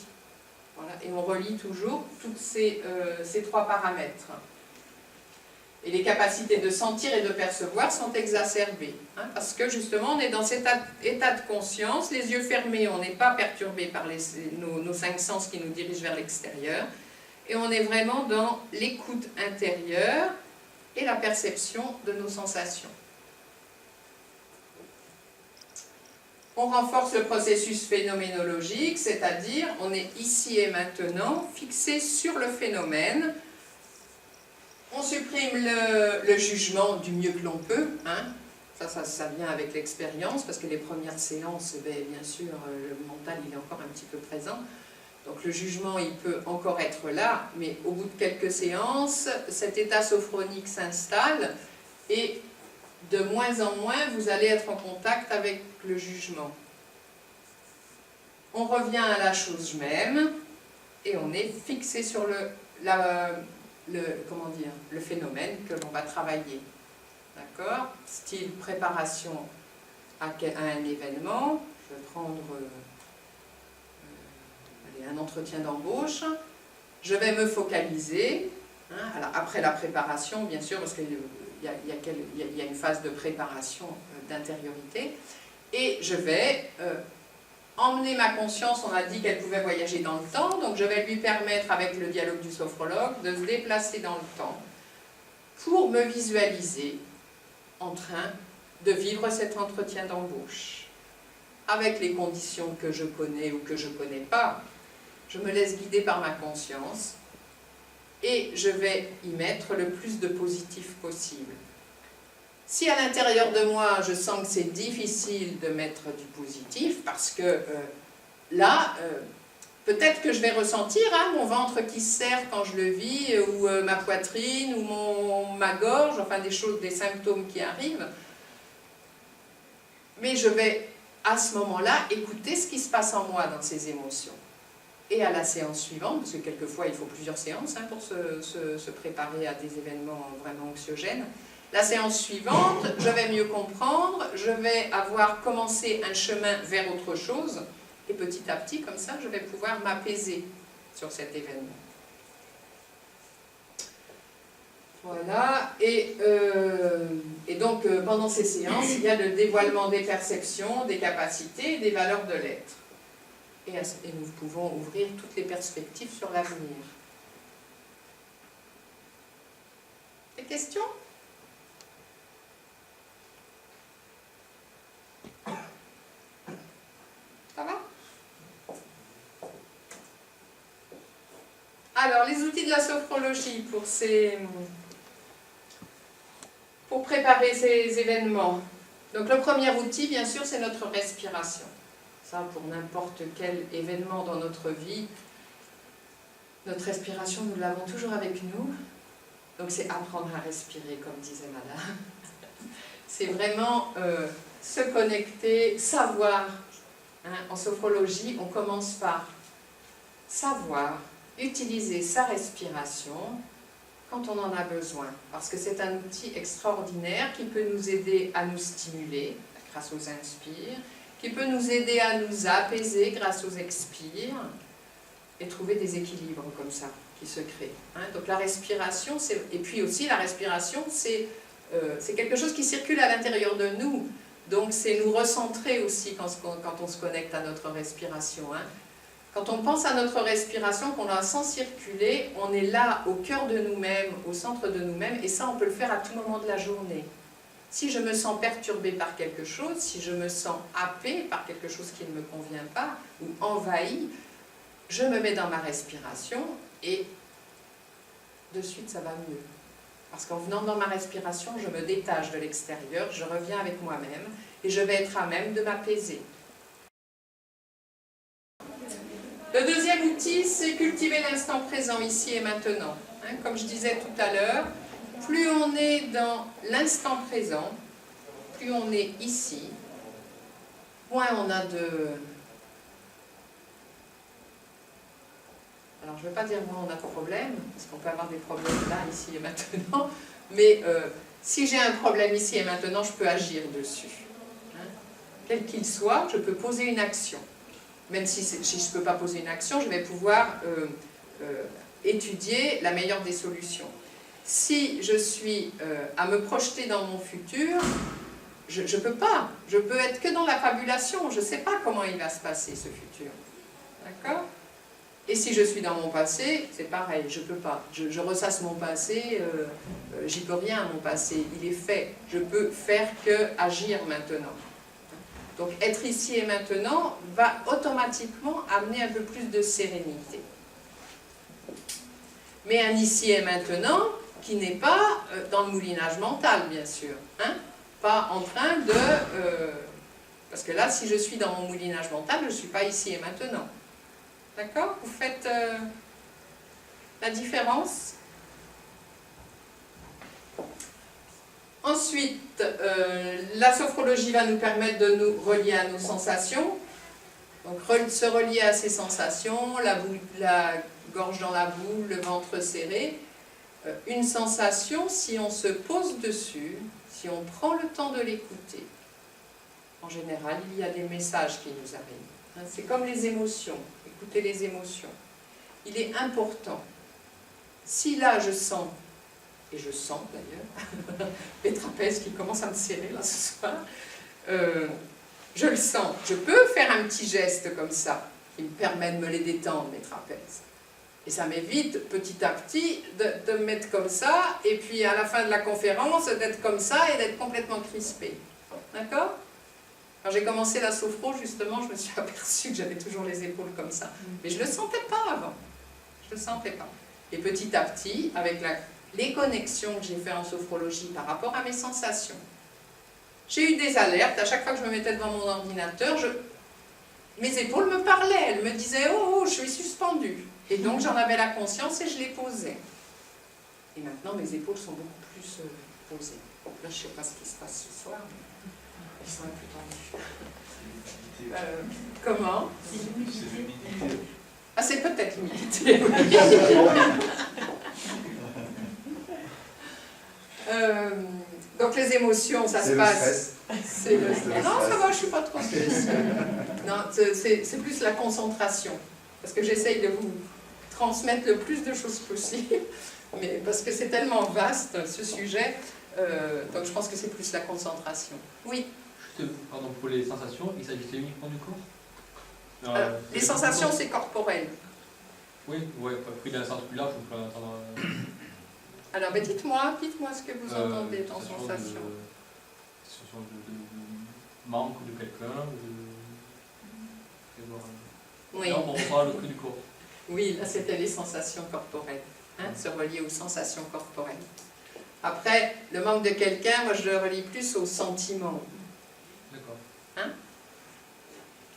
A: Voilà, et on relie toujours tous ces 3 paramètres. Et les capacités de sentir et de percevoir sont exacerbées. Hein, parce que justement, on est dans cet état de conscience, les yeux fermés, on n'est pas perturbé par nos 5 sens qui nous dirigent vers l'extérieur. Et on est vraiment dans l'écoute intérieure et la perception de nos sensations. On renforce le processus phénoménologique, c'est-à-dire on est ici et maintenant fixé sur le phénomène. On supprime le jugement du mieux que l'on peut. Hein. Ça vient avec l'expérience, parce que les premières séances, bien sûr, le mental il est encore un petit peu présent. Donc le jugement, il peut encore être là, mais au bout de quelques séances, cet état sophronique s'installe et de moins en moins, vous allez être en contact avec le jugement. On revient à la chose même et on est fixé sur le phénomène que l'on va travailler. D'accord ? Style préparation à un événement. Je vais prendre un entretien d'embauche. Je vais me focaliser. Hein, alors après la préparation, bien sûr, parce qu'il y a une phase de préparation d'intériorité. Et je vais emmener ma conscience, on a dit qu'elle pouvait voyager dans le temps, donc je vais lui permettre, avec le dialogue du sophrologue, de se déplacer dans le temps pour me visualiser en train de vivre cet entretien d'embauche, avec les conditions que je connais ou que je ne connais pas. je me laisse guider par ma conscience et je vais y mettre le plus de positif possible. Si à l'intérieur de moi, je sens que c'est difficile de mettre du positif, parce que là, peut-être que je vais ressentir mon ventre qui se serre quand je le vis, ou ma poitrine, ou ma gorge, enfin des choses, des symptômes qui arrivent. Mais je vais, à ce moment-là, écouter ce qui se passe en moi dans ces émotions. Et à la séance suivante, parce que quelquefois il faut plusieurs séances pour se préparer à des événements vraiment anxiogènes, la séance suivante, je vais mieux comprendre, je vais avoir commencé un chemin vers autre chose, et petit à petit, comme ça, je vais pouvoir m'apaiser sur cet événement. Voilà, et donc pendant ces séances, il y a le dévoilement des perceptions, des capacités et des valeurs de l'être. Et nous pouvons ouvrir toutes les perspectives sur l'avenir. Des questions ? Ça va? Alors, les outils de la sophrologie pour préparer ces événements. Donc, le premier outil, bien sûr, c'est notre respiration. Ça, pour n'importe quel événement dans notre vie, notre respiration, nous l'avons toujours avec nous. Donc, c'est apprendre à respirer, comme disait Madame. C'est vraiment se connecter, savoir. En sophrologie, on commence par savoir utiliser sa respiration quand on en a besoin. Parce que c'est un outil extraordinaire qui peut nous aider à nous stimuler grâce aux inspires, qui peut nous aider à nous apaiser grâce aux expires et trouver des équilibres comme ça qui se créent. Donc la respiration, et puis aussi la respiration, c'est quelque chose qui circule à l'intérieur de nous. Donc c'est nous recentrer aussi quand on se connecte à notre respiration. Quand on pense à notre respiration, qu'on la sent circuler, on est là au cœur de nous-mêmes, au centre de nous-mêmes, et ça on peut le faire à tout moment de la journée. Si je me sens perturbée par quelque chose, si je me sens happée par quelque chose qui ne me convient pas, ou envahie, je me mets dans ma respiration et de suite ça va mieux. Parce qu'en venant dans ma respiration, je me détache de l'extérieur, je reviens avec moi-même et je vais être à même de m'apaiser. Le deuxième outil, c'est cultiver l'instant présent, ici et maintenant. Comme je disais tout à l'heure, plus on est dans l'instant présent, plus on est ici, moins on a de... Alors, je ne veux pas dire moins on a de problèmes, parce qu'on peut avoir des problèmes là, ici et maintenant, mais si j'ai un problème ici et maintenant, je peux agir dessus. Quel qu'il soit, je peux poser une action. Même si je ne peux pas poser une action, je vais pouvoir étudier la meilleure des solutions. Si je suis à me projeter dans mon futur, je ne peux pas. Je peux être que dans la fabulation. Je ne sais pas comment il va se passer, ce futur. D'accord ? Et si je suis dans mon passé, c'est pareil, je ne peux pas. Je ressasse mon passé, j'y peux rien à mon passé, il est fait. Je peux faire que agir maintenant. Donc être ici et maintenant va automatiquement amener un peu plus de sérénité. Mais un ici et maintenant qui n'est pas dans le moulinage mental, bien sûr. Pas en train de... parce que là, si je suis dans mon moulinage mental, je ne suis pas ici et maintenant. D'accord? Vous faites la différence? Ensuite, la sophrologie va nous permettre de nous relier à nos sensations. Donc, se relier à ces sensations, la gorge dans la boule, le ventre serré. Une sensation, si on se pose dessus, si on prend le temps de l'écouter, en général, il y a des messages qui nous arrivent. C'est comme les émotions. Écoutez les émotions. Il est important, si là je sens, et je sens d'ailleurs, les trapèzes qui commencent à me serrer là ce soir, je le sens, je peux faire un petit geste comme ça, qui me permet de me les détendre, mes trapèzes. Et ça m'évite petit à petit de me mettre comme ça, et puis à la fin de la conférence, d'être comme ça et d'être complètement crispé. D'accord ? Quand j'ai commencé la sophro, justement, je me suis aperçue que j'avais toujours les épaules comme ça. Mais je ne le sentais pas avant. Je ne le sentais pas. Et petit à petit, avec les connexions que j'ai faites en sophrologie par rapport à mes sensations, j'ai eu des alertes. À chaque fois que je me mettais devant mon ordinateur, mes épaules me parlaient. Elles me disaient « Oh, oh, je suis suspendue ». Et donc, j'en avais la conscience et je les posais. Et maintenant, mes épaules sont beaucoup plus posées. Bon, là, je ne sais pas ce qui se passe ce soir, mais elles sont un peu tendues. Comment?
G: C'est l'humidité.
A: Ah, c'est peut-être l'humidité. Donc, les émotions, ça se passe. C'est le stress. Non, ça va, je ne suis pas trop stressée. Non, c'est plus la concentration. Parce que j'essaye de vous transmettre le plus de choses possible. Mais parce que c'est tellement vaste, ce sujet, donc je pense que c'est plus la concentration. Oui.
B: Juste, pardon, pour les sensations, il s'agissait uniquement du corps?
A: Les sensations, c'est corporel.
B: Oui, ouais, pris d'un sens plus large, on peut entendre...
A: Alors, ben, dites-moi ce que vous entendez en sensation.
B: Sensation de manque de quelqu'un,
A: Oui.
B: Là, on parle que du corps.
A: Oui, là, c'était les sensations corporelles. Hein, se relier aux sensations corporelles. Après, le manque de quelqu'un, moi, je le relie plus aux sentiments.
B: D'accord.
A: Hein?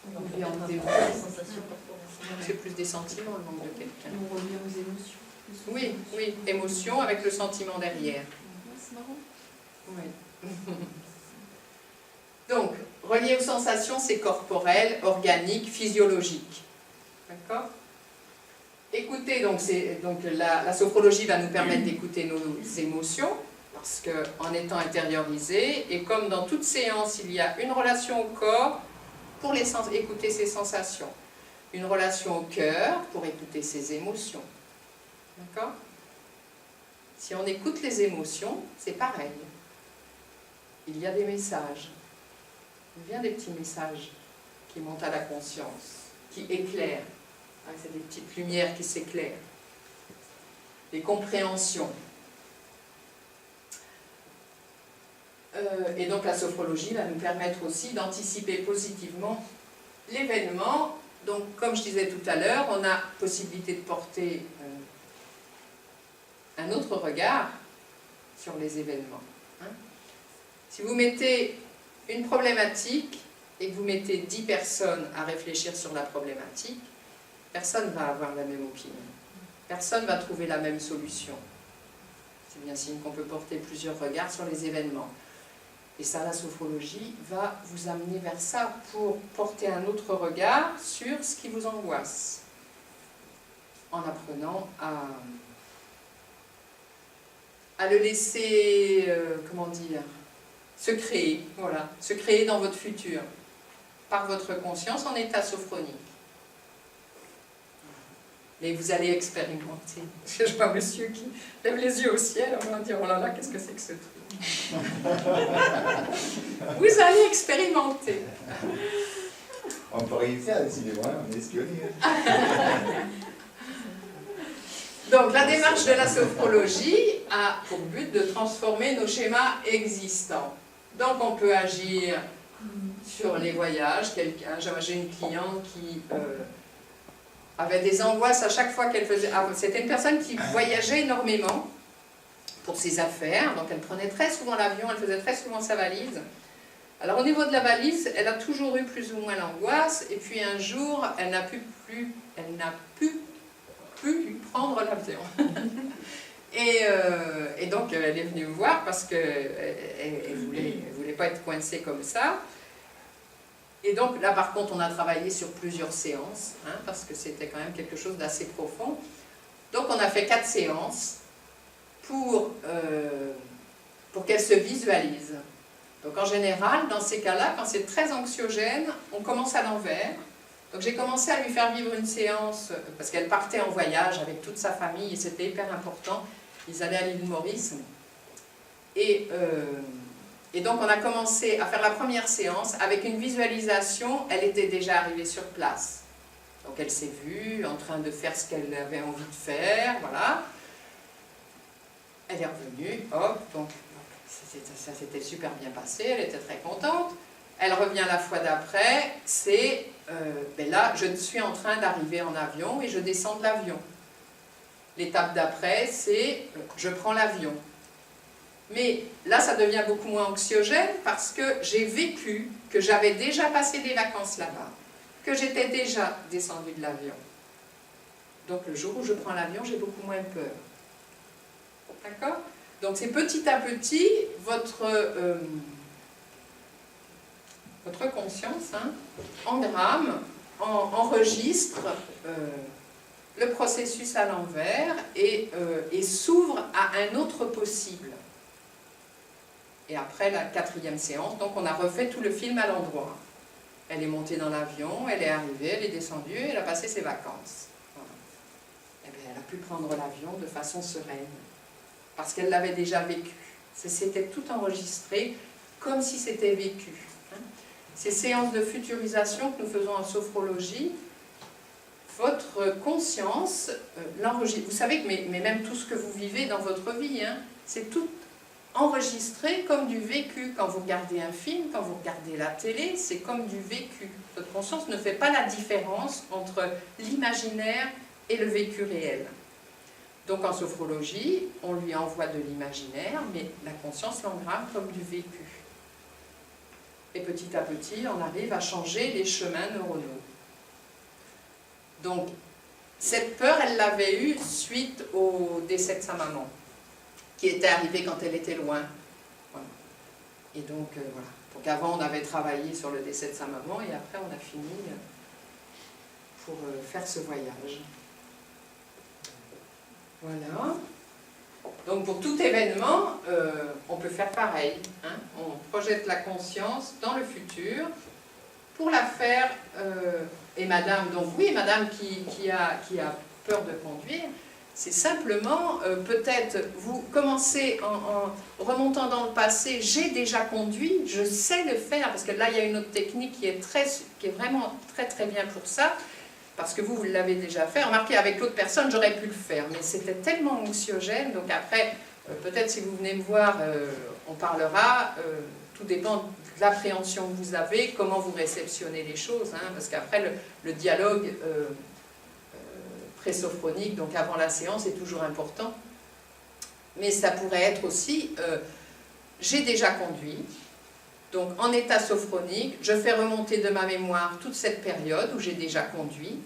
E: On
A: Oui,
E: va
A: on
E: faire
A: développe.
E: des sensations corporelles.
A: C'est plus des sentiments, le manque de quelqu'un.
F: On revient aux émotions.
A: Oui, oui, émotion avec le sentiment derrière.
F: C'est marrant.
A: Oui. Donc, relié aux sensations, c'est corporel, organique, physiologique. D'accord? Écouter, donc la sophrologie va nous permettre d'écouter nos émotions, parce qu'en étant intériorisé, et comme dans toute séance, il y a une relation au corps pour écouter ses sensations, une relation au cœur pour écouter ses émotions. D'accord? Si on écoute les émotions, c'est pareil. Il y a des messages. Il vient des petits messages qui montent à la conscience, qui éclairent. C'est des petites lumières qui s'éclairent. Des compréhensions. Et donc la sophrologie va nous permettre aussi d'anticiper positivement l'événement. Donc comme je disais tout à l'heure, on a possibilité de porter un autre regard sur les événements. Hein. Si vous mettez une problématique et que vous mettez 10 personnes à réfléchir sur la problématique, personne ne va avoir la même opinion. Personne ne va trouver la même solution. C'est bien signe qu'on peut porter plusieurs regards sur les événements. Et ça, la sophrologie va vous amener vers ça pour porter un autre regard sur ce qui vous angoisse. En apprenant à le laisser, comment dire, se créer, voilà, se créer dans votre futur, par votre conscience en état sophronique. Mais vous allez expérimenter. Je vois monsieur qui lève les yeux au ciel, on va dire, oh là là, qu'est-ce que c'est que ce truc? Vous allez expérimenter.
D: On peut réussir, décidément, on est espionné.
A: Donc la démarche de la sophrologie a pour but de transformer nos schémas existants. Donc on peut agir sur les voyages. J'ai une cliente qui avait des angoisses à chaque fois qu'elle faisait... C'était une personne qui voyageait énormément pour ses affaires, donc elle prenait très souvent l'avion, elle faisait très souvent sa valise. Alors au niveau de la valise, elle a toujours eu plus ou moins l'angoisse, et puis un jour, elle n'a plus prendre l'avion. Et donc elle est venue me voir parce qu'elle ne voulait pas être coincée comme ça. Et donc là par contre on a travaillé sur plusieurs séances, hein, parce que c'était quand même quelque chose d'assez profond. Donc on a fait 4 séances pour qu'elle se visualise. Donc en général, dans ces cas-là, quand c'est très anxiogène, on commence à l'envers. Donc j'ai commencé à lui faire vivre une séance, parce qu'elle partait en voyage avec toute sa famille, et c'était hyper important. Ils allaient à l'île Maurice. Et donc on a commencé à faire la première séance avec une visualisation. Elle était déjà arrivée sur place. Donc elle s'est vue en train de faire ce qu'elle avait envie de faire, voilà. Elle est revenue, hop, donc ça s'était super bien passé, elle était très contente. Elle revient la fois d'après, c'est ben là, je suis en train d'arriver en avion et je descends de l'avion. L'étape d'après, c'est je prends l'avion. Mais là, ça devient beaucoup moins anxiogène parce que j'ai vécu que j'avais déjà passé des vacances là-bas, que j'étais déjà descendue de l'avion. Donc le jour où je prends l'avion, j'ai beaucoup moins peur. D'accord? Donc c'est petit à petit, votre conscience engramme, enregistre le processus à l'envers et s'ouvre à un autre possible. Et après la 4e séance, donc on a refait tout le film à l'endroit. Elle est montée dans l'avion, elle est arrivée, elle est descendue, elle a passé ses vacances. Voilà. Et bien, elle a pu prendre l'avion de façon sereine, parce qu'elle l'avait déjà vécu. C'était tout enregistré comme si c'était vécu. Ces séances de futurisation que nous faisons en sophrologie, votre conscience l'enregistre. Vous savez que mais même tout ce que vous vivez dans votre vie, c'est tout enregistré comme du vécu. Quand vous regardez un film, quand vous regardez la télé, c'est comme du vécu. Votre conscience ne fait pas la différence entre l'imaginaire et le vécu réel. Donc en sophrologie, on lui envoie de l'imaginaire, mais la conscience l'engramme comme du vécu. Et petit à petit, on arrive à changer les chemins neuronaux. Donc, cette peur, elle l'avait eue suite au décès de sa maman, qui était arrivé quand elle était loin. Voilà. Et donc, voilà. Donc avant, on avait travaillé sur le décès de sa maman, et après, on a fini pour faire ce voyage. Voilà. Donc pour tout événement, on peut faire pareil. On projette la conscience dans le futur pour la faire. Et madame, donc oui, madame qui a peur de conduire, c'est simplement, peut-être, vous commencez en remontant dans le passé, j'ai déjà conduit, je sais le faire, parce que là, il y a une autre technique qui est vraiment très très bien pour ça, parce que vous l'avez déjà fait. Remarquez, avec l'autre personne, j'aurais pu le faire, mais c'était tellement anxiogène, donc après, peut-être si vous venez me voir, on parlera, tout dépend de l'appréhension que vous avez, comment vous réceptionnez les choses, parce qu'après, le dialogue présophronique, donc avant la séance, est toujours important. Mais ça pourrait être aussi, j'ai déjà conduit, donc en état sophronique, je fais remonter de ma mémoire toute cette période où j'ai déjà conduit,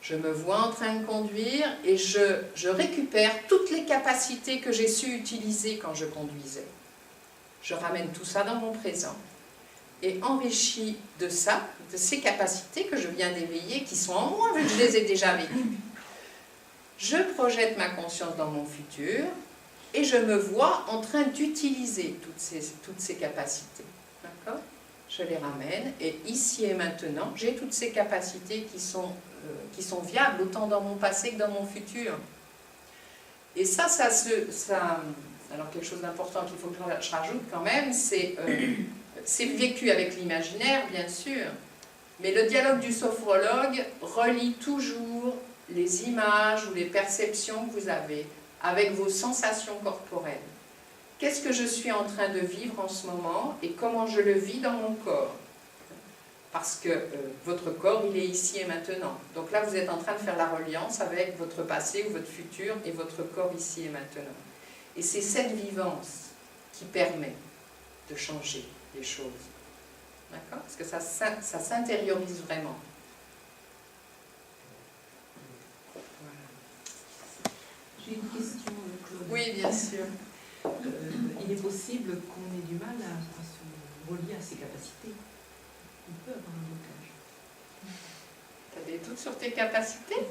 A: je me vois en train de conduire et je récupère toutes les capacités que j'ai su utiliser quand je conduisais. Je ramène tout ça dans mon présent et enrichi de ça, de ces capacités que je viens d'éveiller, qui sont en moi, vu que je les ai déjà vécues. Je projette ma conscience dans mon futur et je me vois en train d'utiliser toutes ces capacités. D'accord ? Je les ramène et ici et maintenant, j'ai toutes ces capacités qui sont viables autant dans mon passé que dans mon futur. Et ça alors quelque chose d'important qu'il faut que je rajoute quand même, c'est vécu avec l'imaginaire, bien sûr, mais le dialogue du sophrologue relie toujours les images ou les perceptions que vous avez avec vos sensations corporelles. Qu'est-ce que je suis en train de vivre en ce moment et comment je le vis dans mon corps? Parce que votre corps, il est ici et maintenant. Donc là, vous êtes en train de faire la reliance avec votre passé ou votre futur et votre corps ici et maintenant. Et c'est cette vivance qui permet de changer les choses. D'accord? Parce que ça s'intériorise vraiment. Voilà.
H: J'ai une question, Claude.
A: Oui, bien sûr.
H: Il est possible qu'on ait du mal à se relier à ses capacités. On peut avoir un blocage.
A: Tu as des doutes sur tes capacités?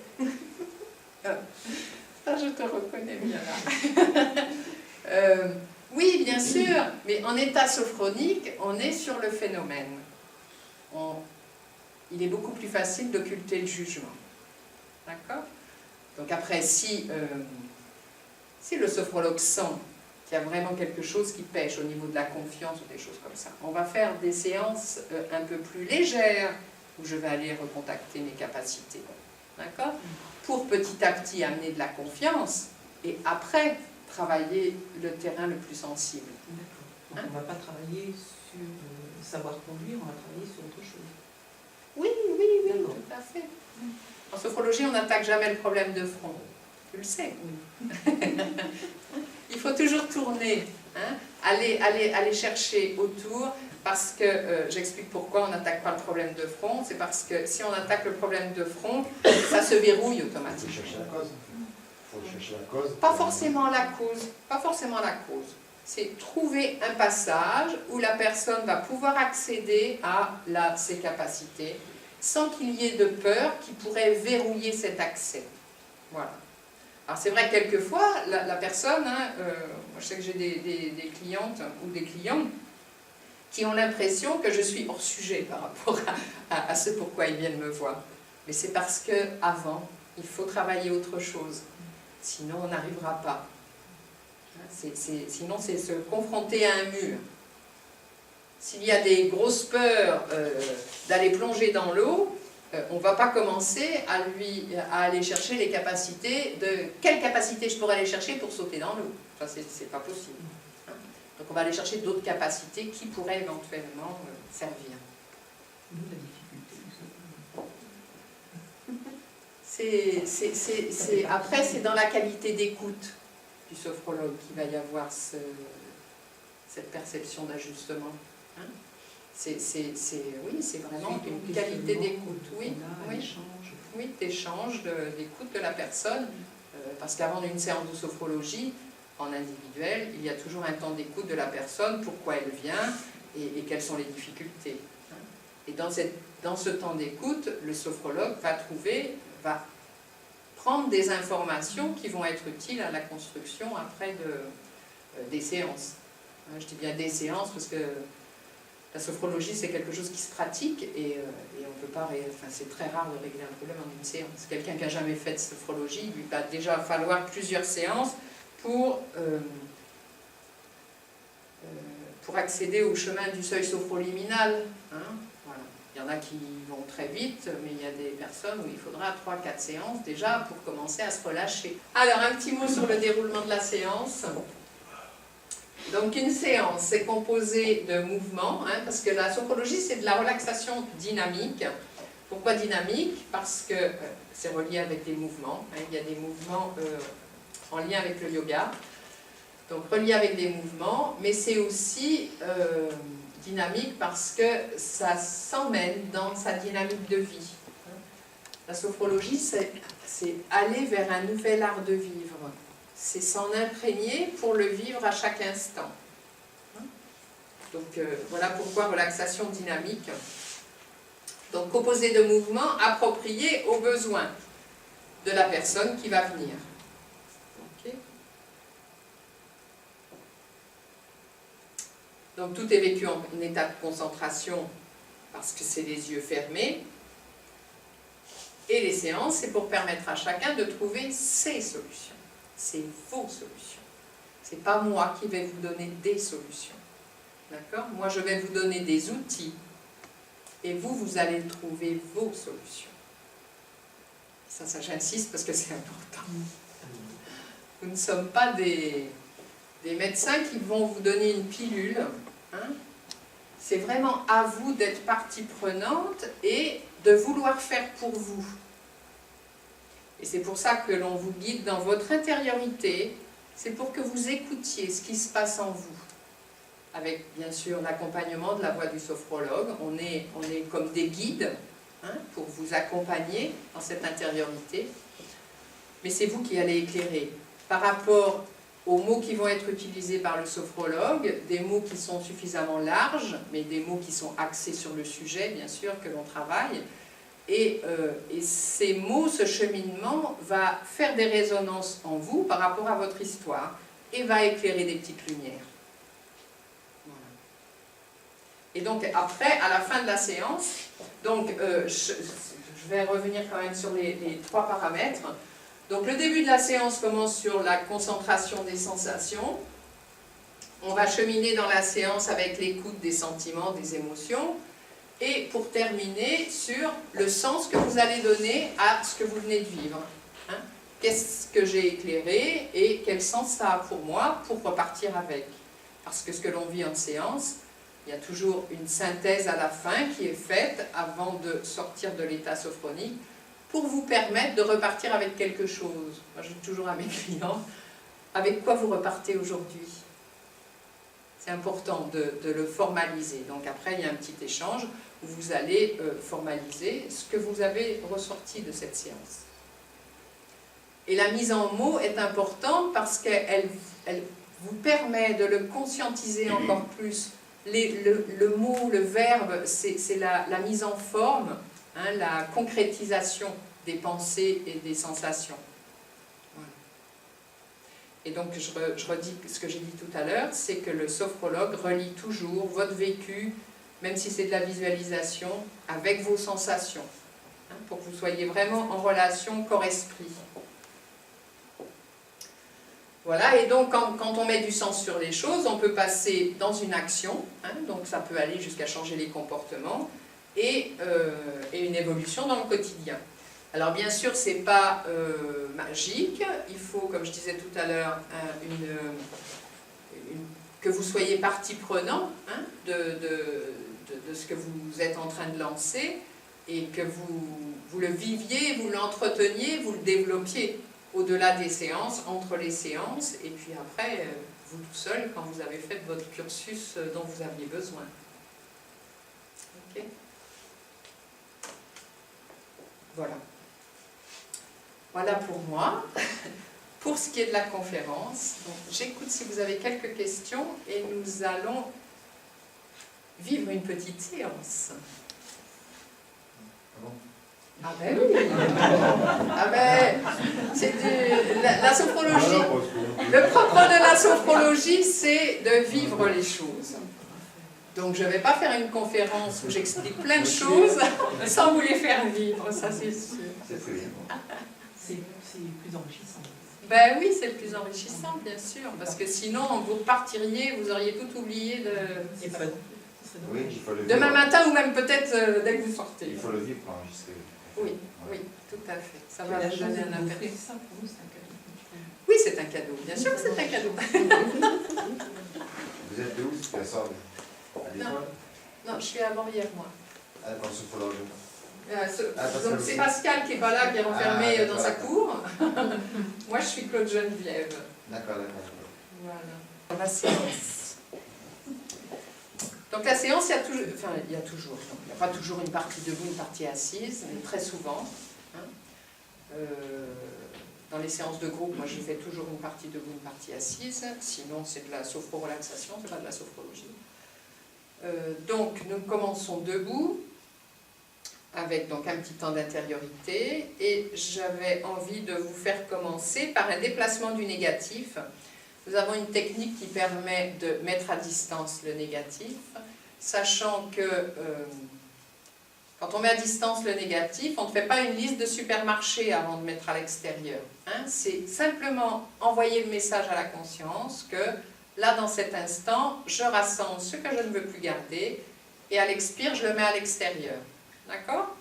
A: Ça, je te reconnais bien là. Oui, bien sûr, mais en état sophronique, on est sur le phénomène. Il est beaucoup plus facile d'occulter le jugement. D'accord? Donc après, si le sophrologue sent qu'il y a vraiment quelque chose qui pêche au niveau de la confiance ou des choses comme ça, on va faire des séances un peu plus légères où je vais aller recontacter mes capacités. D'accord? Pour petit à petit amener de la confiance et après travailler le terrain le plus sensible.
H: D'accord. Donc on ne va pas travailler sur savoir conduire, on va travailler sur autre chose.
A: Oui,
H: D'accord.
A: tout à fait. En sophrologie, on n'attaque jamais le problème de front. Tu le sais. Il faut toujours tourner, hein, aller chercher autour, parce que, j'explique pourquoi on n'attaque pas le problème de front, c'est parce que si on attaque le problème de front, ça se verrouille
D: Il faut
A: automatiquement.
D: chercher la cause. Il faut chercher la cause.
A: Pas forcément la cause, pas forcément la cause. C'est trouver un passage où la personne va pouvoir accéder à ses capacités sans qu'il y ait de peur qui pourrait verrouiller cet accès. Voilà. Alors c'est vrai que quelquefois, la personne, hein, moi je sais que j'ai des clientes ou des clients qui ont l'impression que je suis hors sujet par rapport à ce pourquoi ils viennent me voir. Mais c'est parce qu'avant, il faut travailler autre chose. Sinon, on n'arrivera pas. Sinon, c'est se confronter à un mur. S'il y a des grosses peurs d'aller plonger dans l'eau, on ne va pas commencer à aller chercher les capacités de... Quelle capacité je pourrais aller chercher pour sauter dans l'eau? Ça, c'est pas possible. Hein? Donc on va aller chercher d'autres capacités qui pourraient éventuellement servir.
H: Nous, la difficulté,
A: Après, c'est dans la qualité d'écoute du sophrologue qu'il va y avoir cette perception d'ajustement. Hein? Oui, c'est vraiment une qualité d'écoute. Oui, d'échange, d'écoute de la personne. Parce qu'avant une séance de sophrologie, en individuel, il y a toujours un temps d'écoute de la personne, pourquoi elle vient et quelles sont les difficultés. Hein? Et dans ce temps d'écoute, le sophrologue va prendre des informations qui vont être utiles à la construction après des séances. Je dis bien des séances parce que la sophrologie c'est quelque chose qui se pratique et on peut pas, c'est très rare de régler un problème en une séance. Quelqu'un qui n'a jamais fait de sophrologie, il va déjà falloir plusieurs séances pour accéder au chemin du seuil sophroliminal. Hein? Voilà. Il y en a qui vont très vite, mais il y a des personnes où il faudra 3-4 séances déjà pour commencer à se relâcher. Alors, un petit mot sur le déroulement de la séance. Donc, une séance, c'est composé de mouvements, hein, parce que la sophrologie, c'est de la relaxation dynamique. Pourquoi dynamique? Parce que c'est relié avec des mouvements. Hein, il y a des mouvements en lien avec le yoga. Donc, relié avec des mouvements, mais c'est aussi... dynamique parce que ça s'emmène dans sa dynamique de vie. La sophrologie, c'est aller vers un nouvel art de vivre. C'est s'en imprégner pour le vivre à chaque instant. Donc voilà pourquoi relaxation dynamique. Donc composée de mouvements appropriés aux besoins de la personne qui va venir. Okay. Donc tout est vécu en état de concentration parce que c'est les yeux fermés. Et les séances, c'est pour permettre à chacun de trouver ses solutions. C'est vos solutions. Ce n'est pas moi qui vais vous donner des solutions. D'accord? Moi, je vais vous donner des outils et vous allez trouver vos solutions. Ça j'insiste parce que c'est important. Nous ne sommes pas des médecins qui vont vous donner une pilule. Hein? C'est vraiment à vous d'être partie prenante et de vouloir faire pour vous. Et c'est pour ça que l'on vous guide dans votre intériorité. C'est pour que vous écoutiez ce qui se passe en vous. Avec bien sûr l'accompagnement de la voix du sophrologue. On est comme des guides, hein, pour vous accompagner dans cette intériorité. Mais c'est vous qui allez éclairer. Par rapport aux mots qui vont être utilisés par le sophrologue, des mots qui sont suffisamment larges, mais des mots qui sont axés sur le sujet, bien sûr, que l'on travaille. Et ces mots, ce cheminement, va faire des résonances en vous par rapport à votre histoire et va éclairer des petites lumières. Voilà. Et donc après, à la fin de la séance, donc, je vais revenir quand même sur les 3 paramètres. Donc le début de la séance commence sur la concentration des sensations. On va cheminer dans la séance avec l'écoute des sentiments, des émotions. Et pour terminer, sur le sens que vous allez donner à ce que vous venez de vivre. Hein? Qu'est-ce que j'ai éclairé et quel sens ça a pour moi pour repartir avec. Parce que ce que l'on vit en séance, il y a toujours une synthèse à la fin qui est faite avant de sortir de l'état sophronique pour vous permettre de repartir avec quelque chose. Moi, je dis toujours à mes clients, avec quoi vous repartez aujourd'hui? C'est important de le formaliser. Donc après, il y a un petit échange où vous allez formaliser ce que vous avez ressorti de cette séance. Et la mise en mots est importante parce qu'elle vous permet de le conscientiser encore plus. Le mot, le verbe, c'est la mise en forme, hein, la concrétisation des pensées et des sensations. Voilà. Et donc, je redis ce que j'ai dit tout à l'heure, c'est que le sophrologue relie toujours votre vécu, même si c'est de la visualisation, avec vos sensations, hein, pour que vous soyez vraiment en relation corps-esprit. Voilà, et donc quand on met du sens sur les choses, on peut passer dans une action, hein, donc ça peut aller jusqu'à changer les comportements, et une évolution dans le quotidien. Alors bien sûr, ce n'est pas magique, il faut, comme je disais tout à l'heure, que vous soyez partie prenante, hein, de ce que vous êtes en train de lancer, et que vous le viviez, vous l'entreteniez, vous le développiez au-delà des séances, entre les séances, et puis après, vous tout seul, quand vous avez fait votre cursus dont vous aviez besoin. Ok ? Voilà. Voilà pour moi. Pour ce qui est de la conférence, j'écoute si vous avez quelques questions, et nous allons vivre une petite séance. Ah ben oui. Ah ben, c'est la sophrologie. Le propre de la sophrologie, c'est de vivre les choses. Donc je ne vais pas faire une conférence où j'explique plein de choses sans vous les faire vivre, ça c'est sûr.
D: C'est très bien.
H: C'est plus enrichissant.
A: Ben oui, c'est le plus enrichissant, bien sûr, parce que sinon vous repartiriez, vous auriez tout oublié de...
D: Oui, il faut le vivre.
A: Demain matin ou même peut-être dès que vous sortez.
D: Il faut le vivre pour enregistrer.
A: Oui, oui, tout à fait. Ça va vous donner un intérêt.
H: Ça, pour nous, c'est un cadeau.
A: Oui, c'est un cadeau. Bien sûr que c'est un cadeau.
D: Vous êtes de où? C'est à Sorgue? À l'école?
A: Non, je suis à Morière, moi.
D: Ah, dans ce sophrologue.
A: Donc c'est Pascal qui n'est pas là, qui est renfermé dans sa cour. Moi, je suis Claude Geneviève.
D: D'accord.
A: Voilà. La séance. Donc la séance, il y a pas toujours une partie debout, une partie assise, mais très souvent. Hein. Dans les séances de groupe, moi je fais toujours une partie debout, une partie assise. Sinon, c'est de la sophro-relaxation, c'est pas de la sophrologie. Donc nous commençons debout, avec donc un petit temps d'intériorité, et j'avais envie de vous faire commencer par un déplacement du négatif. Nous avons une technique qui permet de mettre à distance le négatif, sachant que quand on met à distance le négatif, on ne fait pas une liste de supermarchés avant de mettre à l'extérieur. Hein. C'est simplement envoyer le message à la conscience que là, dans cet instant, je rassemble ce que je ne veux plus garder, et à l'expire, je le mets à l'extérieur. D'accord?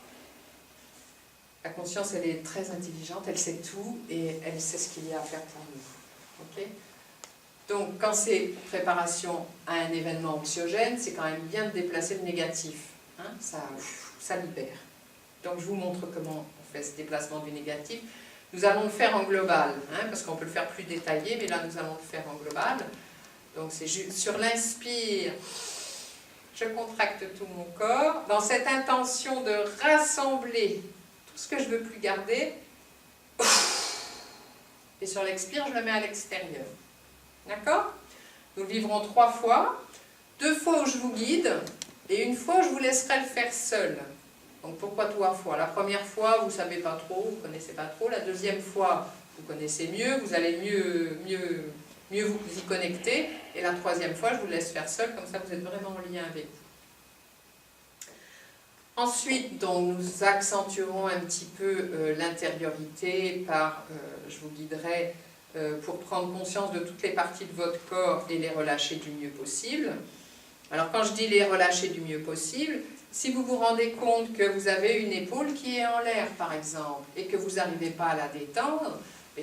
A: La conscience, elle est très intelligente, elle sait tout, et elle sait ce qu'il y a à faire pour nous. Ok? Donc, quand c'est préparation à un événement anxiogène, c'est quand même bien de déplacer le négatif. Hein? Ça libère. Donc, je vous montre comment on fait ce déplacement du négatif. Nous allons le faire en global, hein, parce qu'on peut le faire plus détaillé, mais là, nous allons le faire en global. Donc, c'est sur l'inspire, je contracte tout mon corps, dans cette intention de rassembler tout ce que je ne veux plus garder. Et sur l'expire, je le mets à l'extérieur. D'accord? Nous le vivrons 3 fois. 2 fois où je vous guide, et 1 fois, je vous laisserai le faire seul. Donc pourquoi 3 fois? La première fois, vous ne savez pas trop, vous ne connaissez pas trop. La deuxième fois, vous connaissez mieux, vous allez mieux vous y connecter. Et la 3e fois, je vous laisse faire seul, comme ça vous êtes vraiment en lien avec vous. Ensuite, donc, nous accentuerons un petit peu l'intériorité par, je vous guiderai pour prendre conscience de toutes les parties de votre corps et les relâcher du mieux possible. Alors quand je dis les relâcher du mieux possible, si vous vous rendez compte que vous avez une épaule qui est en l'air par exemple, et que vous n'arrivez pas à la détendre,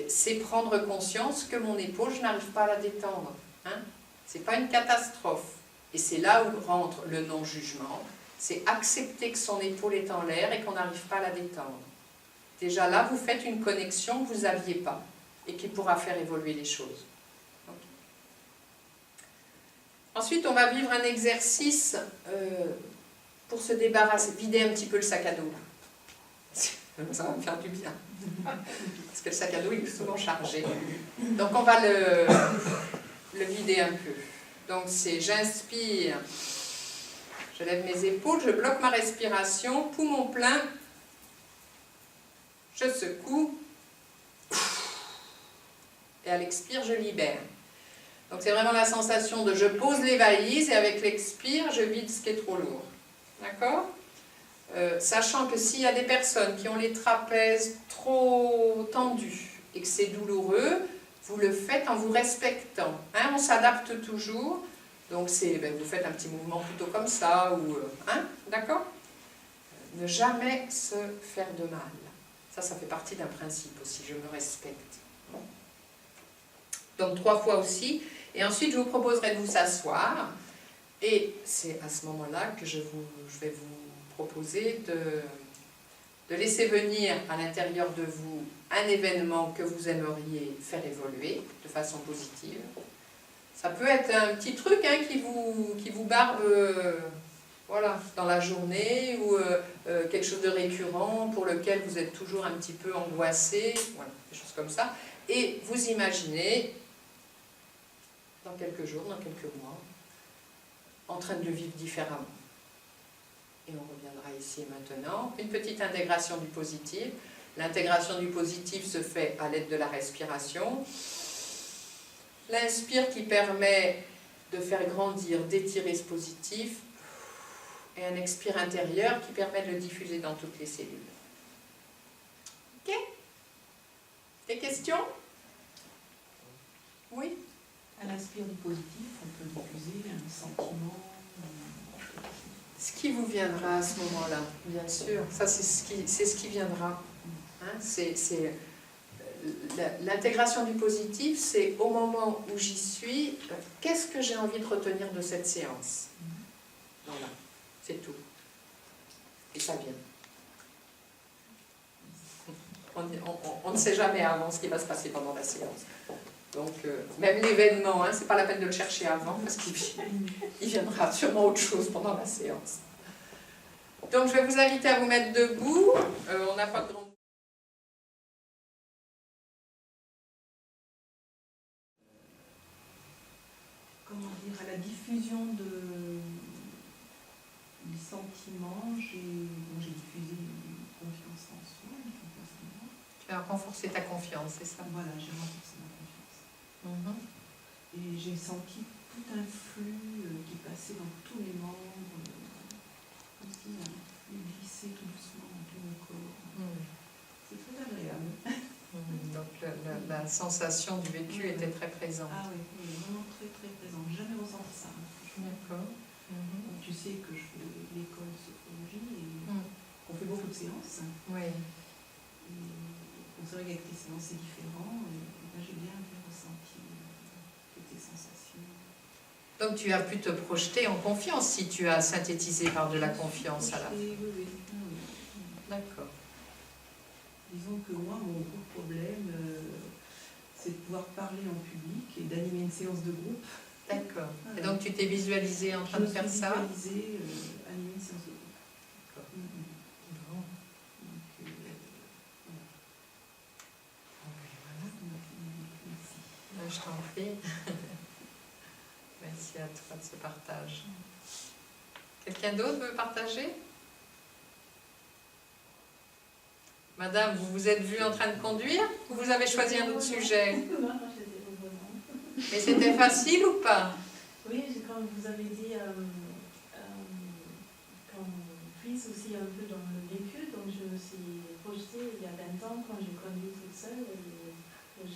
A: c'est prendre conscience que mon épaule, je n'arrive pas à la détendre. Hein? Ce n'est pas une catastrophe. Et c'est là où rentre le non-jugement. C'est accepter que son épaule est en l'air et qu'on n'arrive pas à la détendre. Déjà là, vous faites une connexion que vous n'aviez pas et qui pourra faire évoluer les choses. Okay. Ensuite, on va vivre un exercice pour se débarrasser, vider un petit peu le sac à dos. Ça va me faire du bien. Parce que le sac à dos, il est souvent chargé. Donc, on va le vider un peu. Donc, c'est j'inspire, je lève mes épaules, je bloque ma respiration, poumon plein, je secoue, et à l'expire, je libère. Donc, c'est vraiment la sensation de je pose les valises et avec l'expire, je vide ce qui est trop lourd. D'accord ? Sachant que s'il y a des personnes qui ont les trapèzes trop tendus et que c'est douloureux, vous le faites en vous respectant. Hein, on s'adapte toujours. Donc, vous faites un petit mouvement plutôt comme ça. D'accord ? Ne jamais se faire de mal. Ça fait partie d'un principe aussi. Je me respecte. Donc, 3 fois aussi. Et ensuite, je vous proposerai de vous asseoir. Et c'est à ce moment-là que je vais vous proposer de laisser venir à l'intérieur de vous un événement que vous aimeriez faire évoluer de façon positive. Ça peut être un petit truc qui vous barbe voilà, dans la journée ou quelque chose de récurrent pour lequel vous êtes toujours un petit peu angoissé, voilà, des choses comme ça. Et vous imaginez, dans quelques jours, dans quelques mois, en train de le vivre différemment. Et on reviendra ici et maintenant. Une petite intégration du positif. L'intégration du positif se fait à l'aide de la respiration. L'inspire qui permet de faire grandir, d'étirer ce positif. Et un expire intérieur qui permet de le diffuser dans toutes les cellules. Ok ? Des questions ? Oui ?
H: À l'inspire du positif, on peut diffuser un sentiment.
A: Ce qui vous viendra à ce moment-là, bien sûr. Ça, c'est ce qui viendra. Hein, l'intégration du positif, c'est au moment où j'y suis, qu'est-ce que j'ai envie de retenir de cette séance ? Voilà, c'est tout. Et ça vient. On ne sait jamais avant ce qui va se passer pendant la séance. Donc, même l'événement, c'est pas la peine de le chercher avant, parce qu'il viendra sûrement autre chose pendant la séance. Donc, je vais vous inviter à vous mettre debout. On n'a pas de grand...
H: Comment dire, à la diffusion du sentiment, j'ai diffusé une confiance en soi, une confiance en moi.
A: Tu as renforcé ta confiance, c'est ça ?
H: Voilà, j'ai renforcé ma confiance. Et j'ai senti tout un flux qui passait dans tous les membres, comme si un flux glissait tout doucement dans tout mon corps. C'est très agréable.
A: Donc la sensation du vécu était très présente.
H: Ah oui, vraiment très très présente. J'ai jamais ressenti ça.
A: D'accord.
H: Donc, tu sais que je fais l'école de sophrologie et on fait beaucoup de séances.
A: Oui.
H: C'est vrai qu'avec les séances c'est différent. Et là j'ai bien ressenti toutes ces sensations.
A: Donc tu as pu te projeter en confiance si tu as synthétisé par de la confiance à la fin.
H: Oui.
A: D'accord.
H: Disons que moi, mon gros problème, c'est de pouvoir parler en public et d'animer une séance de groupe.
A: D'accord. Et donc tu t'es visualisée en train de faire ça ?
H: Je me suis visualisée animer une séance de groupe.
A: D'accord.
H: Bon. Donc, voilà.
A: Je t'en prie. Merci à toi de ce partage. Quelqu'un d'autre veut partager ? Madame, vous vous êtes vue en train de conduire ou vous avez choisi un autre sujet ?
C: Non, j'étais au volant.
A: Mais c'était facile ou pas ?
C: Oui, comme vous avez dit, qu'on puisse aussi un peu dans le vécu, donc je me suis projetée il y a 20 ans quand j'ai conduit toute seule et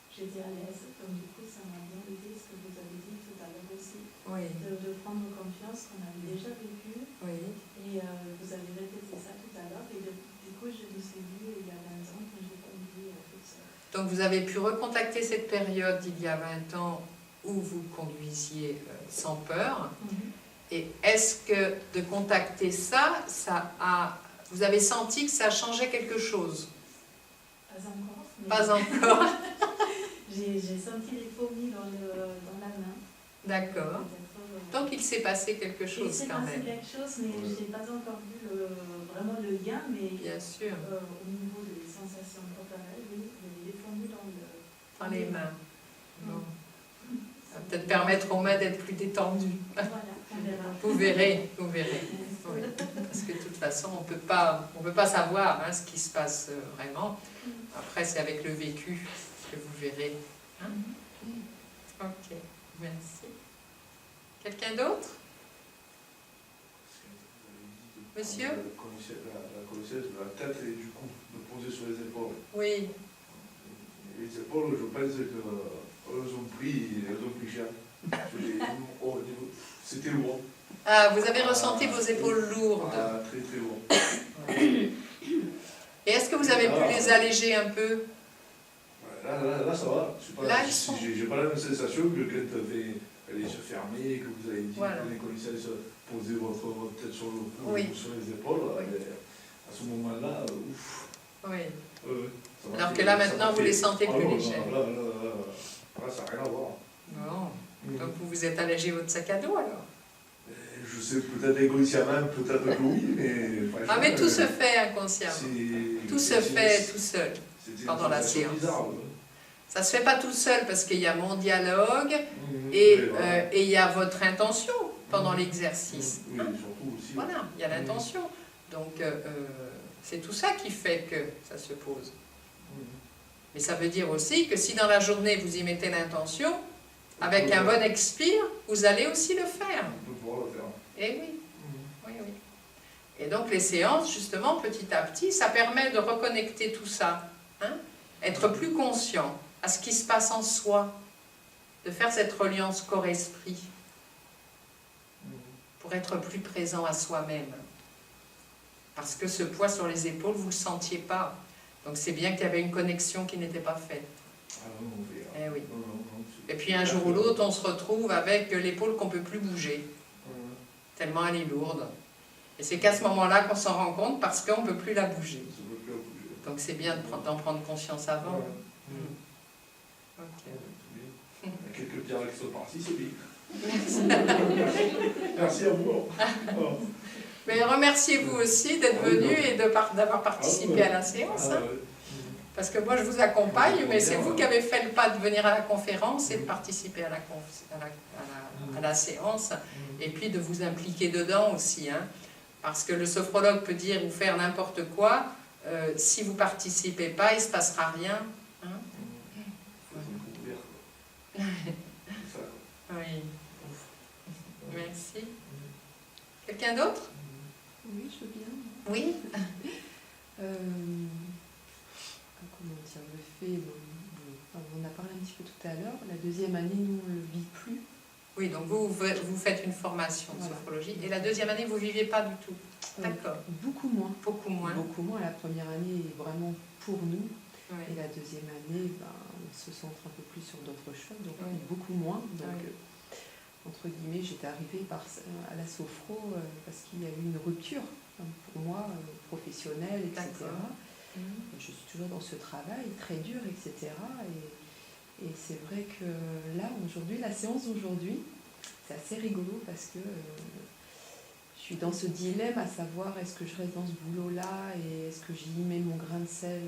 C: j'étais à l'aise. Donc du coup, ça m'a bien aidé ce que vous avez dit tout à l'heure aussi,
A: Oui.
C: de prendre confiance qu'on avait déjà vécu.
A: Oui.
C: Et vous avez répété ça tout à l'heure et du coup, je me suis vue il y a 20 ans quand j'ai conduit toute seule.
A: Donc vous avez pu recontacter cette période d'il y a 20 ans où vous conduisiez sans peur.
C: Mhm.
A: Et est-ce que de contacter ça, vous avez senti que ça changeait quelque chose?
C: Pas encore. Mais
A: Pas encore.
C: j'ai senti les fourmis dans la main.
A: D'accord.
C: Peut-être,
A: Donc il s'est passé quelque
C: il
A: chose
C: s'est
A: quand
C: passé
A: même.
C: quelque chose, mais je n'ai pas encore vu vraiment le lien. Mais
A: Bien sûr.
C: au niveau des sensations corporelles, oui, il y avait des fourmis
A: Dans les mains.
C: Mm.
A: Bon. Ça va peut-être permettre aux mains d'être plus détendues.
C: Voilà, on verra.
A: Vous verrez, vous verrez. Oui. Parce que de toute façon, on peut pas savoir ce qui se passe vraiment. Après, c'est avec le vécu que vous verrez. Hein? Ok, merci. Quelqu'un d'autre? Monsieur?
G: La connaissance de la tête et du cou, de poser sur les épaules.
A: Oui.
G: Les épaules, je pense qu'elles ont pris cher. C'était lourd.
A: Ah, vous avez ressenti vos épaules lourdes.
G: Ah, très très lourd.
A: Et est-ce que vous avez pu les alléger un peu?
G: Là, ça va.
A: Là, ils sont-
G: J'ai pas la même sensation que quand elle est se fermer, que vous avez dit
A: Voilà.
G: que les connaissances poser votre tête sur le cou
A: Oui.
G: ou sur les épaules.
A: Oui.
G: À ce moment-là, ouf.
A: Oui.
G: Ça m'a
A: Alors
G: fait-
A: que là,
G: ça
A: maintenant,
G: m'a
A: vous
G: fait-
A: les sentez
G: Ah
A: plus
G: non,
A: légers.
G: Là, ça n'a rien à voir.
A: Bon. Donc vous vous êtes allégé votre sac à dos alors?
G: Je sais, peut-être inconsciemment, peut-être que oui, mais...
A: Ah mais tout se fait inconsciemment. Tout se fait tout seul. pendant la séance.
G: Bizarre,
A: Ça se fait pas tout seul parce qu'il y a mon dialogue
G: Mhm.
A: et
G: Oui, voilà.
A: il y a votre intention pendant
G: Mhm.
A: l'exercice.
G: Oui, surtout aussi.
A: Voilà, il y a l'intention. Donc c'est tout ça qui fait que ça se pose.
G: Mhm.
A: Mais ça veut dire aussi que si dans la journée vous y mettez l'intention, avec
G: peut
A: un
G: le
A: bon
G: faire.
A: expire, vous allez aussi le faire.
G: On peut pouvoir le faire.
A: Eh oui, oui, oui. Et donc les séances, justement, petit à petit, ça permet de reconnecter tout ça. Hein, être plus conscient à ce qui se passe en soi, de faire cette reliance corps-esprit, pour être plus présent à soi-même. Parce que ce poids sur les épaules, vous ne le sentiez pas. Donc c'est bien qu'il y avait une connexion qui n'était pas faite.
G: Ah non, on verra.
A: Eh oui.
G: Non, non, non, c'est-
A: Et puis un jour ou l'autre, on se retrouve avec l'épaule qu'on ne peut plus bouger, tellement elle est lourde. Et c'est qu'à ce moment-là qu'on s'en rend compte parce qu'on ne peut plus la bouger.
G: Ça veut plus bouger.
A: Donc c'est bien d'en prendre conscience avant.
G: Ouais.
A: Ok.
G: Il y a quelques pierres qui sont parties, c'est bien. Merci à vous. Oh.
A: Mais remerciez-vous aussi d'être venu et d'avoir participé à la séance.
G: Ah,
A: Hein,
G: ouais.
A: parce que moi je vous accompagne, mais c'est vous qui avez fait le pas de venir à la conférence et de participer à la séance. Et puis de vous impliquer dedans aussi. Hein, parce que le sophrologue peut dire ou faire n'importe quoi. Si vous ne participez pas, il ne se passera rien. Hein.
G: Faut être ouvert, quoi. C'est ça, quoi.
A: Oui. Merci. Quelqu'un d'autre?
F: Oui, je veux bien.
A: Oui.
F: Comment dire, le fait, on en a parlé un petit peu tout à l'heure, la deuxième année, nous, on ne le vit plus.
A: Oui, donc vous faites une formation de
F: Voilà.
A: sophrologie. Et la deuxième année, vous ne viviez pas du tout. D'accord.
F: Beaucoup moins.
A: Beaucoup moins.
F: Beaucoup moins. La première année est vraiment pour nous. Et
A: Oui.
F: la deuxième année, on se centre un peu plus sur d'autres choses, donc
A: Oui.
F: beaucoup moins. Donc,
A: Oui.
F: entre guillemets, j'étais arrivée à la sophro parce qu'il y a eu une rupture pour moi, professionnelle, etc.
A: D'accord.
F: Je suis toujours dans ce travail très dur, etc. Et c'est vrai que là, aujourd'hui, la séance d'aujourd'hui, c'est assez rigolo parce que je suis dans ce dilemme à savoir est-ce que je reste dans ce boulot-là et est-ce que j'y mets mon grain de sel.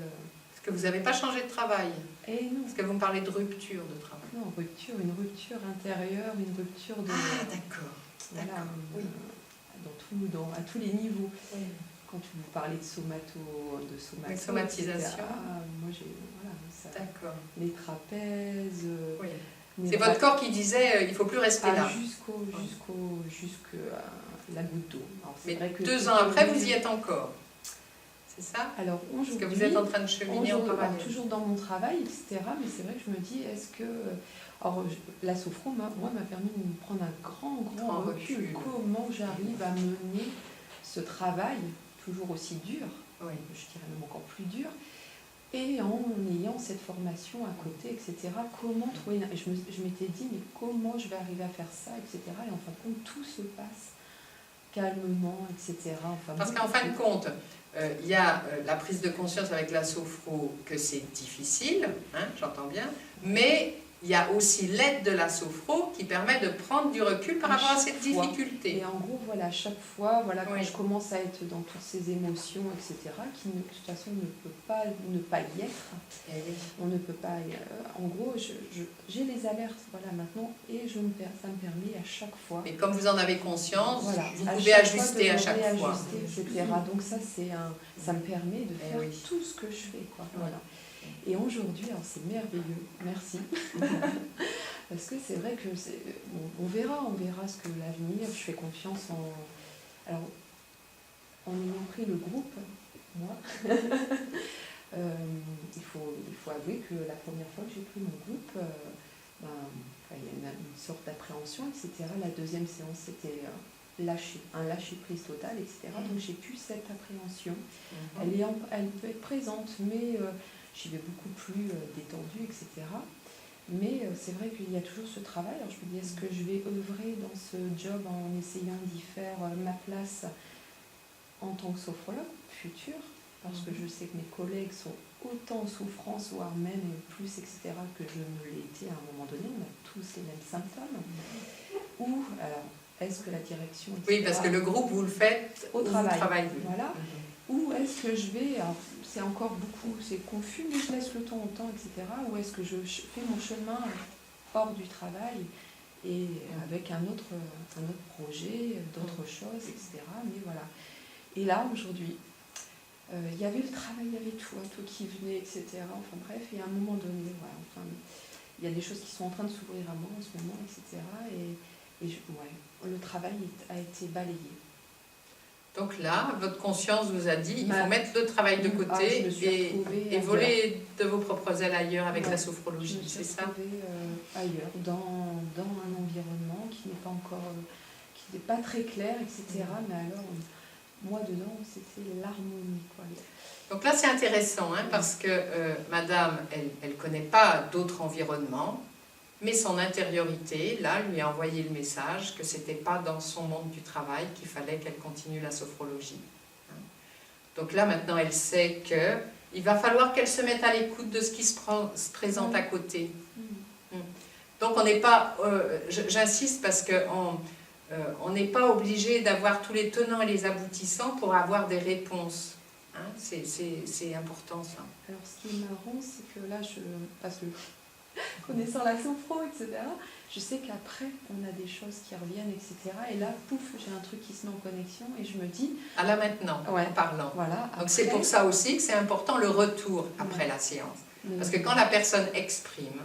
A: Parce que vous n'avez pas changé de travail.
F: Et non,
A: Parce que vous me parlez de rupture de travail.
F: non, une rupture intérieure, une rupture de...
A: Ah, d'accord.
F: voilà,
A: D'accord, oui.
F: à tous les niveaux.
A: Oui.
F: Quand vous parlez de somato,
A: De somatisation.
F: etc., moi j'ai voilà, ça,
A: D'accord.
F: les trapèzes.
A: Oui.
F: mes
A: C'est votre corps qui disait il ne faut plus rester là.
F: jusqu'à la goutte d'eau. Alors, c'est
A: Mais
F: vrai que
A: 2 ans après, vous y êtes encore. C'est ça?
F: Alors
A: Parce que
F: aujourd'hui,
A: vous êtes en train de cheminer en parallèle.
F: toujours dans mon travail, etc. Mais c'est vrai que je me dis, est-ce que... Alors, la sophro, moi, m'a permis de me prendre un grand recul.
A: recul.
F: Comment j'arrive à mener ce travail, toujours aussi dur,
A: Oui.
F: je dirais même encore plus dur, Et en ayant cette formation à côté, etc., comment trouver... Je m'étais dit, mais comment je vais arriver à faire ça, etc. Et en fin de compte, tout se passe calmement, etc. Enfin,
A: Parce qu'en fin de compte, il y a la prise de conscience avec la sophro que c'est difficile, hein, j'entends bien, mais il y a aussi l'aide de la sophro qui permet de prendre du recul par rapport à cette difficulté.
F: Et en gros, voilà, chaque fois, voilà, quand
A: Oui.
F: je commence à être dans toutes ces émotions, etc., qui de toute façon ne peut pas ne pas y être,
A: Eh oui.
F: on ne peut pas... en gros, j'ai les alertes, voilà, maintenant, et ça me permet à chaque fois...
A: Mais comme vous en avez conscience,
F: Voilà,
A: vous
F: à
A: pouvez
F: chaque
A: ajuster
F: fois
A: à
F: de
A: chaque
F: me
A: fois.
F: réajuster, etc. Donc ça, ça me permet de faire tout ce que je fais, quoi. Voilà. Et aujourd'hui, alors c'est merveilleux, merci. Parce que c'est vrai que on verra ce que l'avenir, je fais confiance en... Alors, en ayant pris le groupe, moi, il faut avouer que la première fois que j'ai pris mon groupe, il y a une sorte d'appréhension, etc. La deuxième séance, c'était un lâcher-prise total, etc. Donc j'ai plus cette appréhension. Elle peut être présente, mais j'y vais beaucoup plus détendue, etc. Mais c'est vrai qu'il y a toujours ce travail. Alors je me dis, est-ce que je vais œuvrer dans ce job en essayant d'y faire ma place en tant que sophrologue future, parce que je sais que mes collègues sont autant en souffrance, voire même plus, etc., que je ne l'ai été à un moment donné. On a tous les mêmes symptômes. Ou, alors, est-ce que la direction... etc.,
A: Oui, parce que le groupe, vous le faites
F: au travail.
A: Oui.
F: Voilà. Ou est-ce que je vais... Alors, c'est encore beaucoup, c'est confus, mais je laisse le temps au temps, etc. Ou est-ce que je fais mon chemin hors du travail et avec un autre projet, d'autres choses, etc. Mais voilà. Et là, aujourd'hui, il y avait le travail, il y avait tout qui venait, etc. Enfin bref, et à un moment donné, voilà, enfin, il y a des choses qui sont en train de s'ouvrir à moi en ce moment, etc. Et le travail a été balayé.
A: Donc là, votre conscience vous a dit, il faut mettre le travail de côté et voler de vos propres ailes ailleurs avec la sophrologie, c'est ça ?
F: Je me suis retrouvée ailleurs, dans un environnement qui n'est pas encore, qui n'est pas très clair, etc. Mais alors, moi dedans, c'était l'harmonie, quoi.
A: Donc là, c'est intéressant, hein, parce que madame, elle ne connaît pas d'autres environnements, mais son intériorité, là, lui a envoyé le message que ce n'était pas dans son monde du travail qu'il fallait qu'elle continue la sophrologie. Donc là, maintenant, elle sait qu'il va falloir qu'elle se mette à l'écoute de ce qui se présente à côté. Donc on n'est pas, j'insiste parce qu'on n'est pas obligé d'avoir tous les tenants et les aboutissants pour avoir des réponses. Hein, c'est important ça.
F: Alors ce qui est marrant, c'est que là, parce que connaissant la sophro, etc., je sais qu'après, on a des choses qui reviennent, etc. Et là, pouf, j'ai un truc qui se met en connexion et je me dis...
A: Ah là maintenant, en parlant.
F: Voilà,
A: donc c'est pour ça aussi que c'est important le retour après la séance. Parce que quand la personne exprime,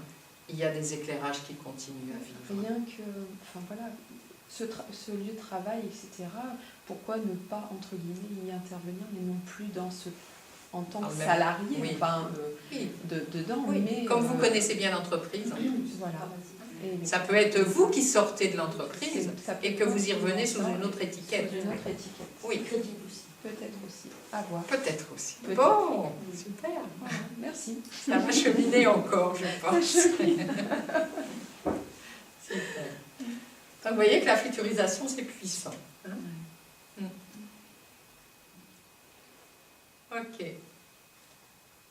A: il y a des éclairages qui continuent à vivre.
F: Rien que... Enfin voilà, ce lieu de travail, etc., pourquoi ne pas, entre guillemets, y intervenir, mais non plus dans ce... en tant que salarié, dedans.
A: Oui.
F: Mais,
A: comme vous connaissez bien l'entreprise,
F: voilà.
A: Ça peut être vous qui sortez de l'entreprise et que vous y revenez sous une autre étiquette.
F: Sous une autre étiquette.
A: Oui.
F: Peut-être aussi. À voir.
A: Peut-être aussi. Bon, super.
F: Voilà. Merci.
A: Ça va cheminer encore, je pense. Super. Donc, vous voyez que la futurisation, c'est puissant. Hein? Ok.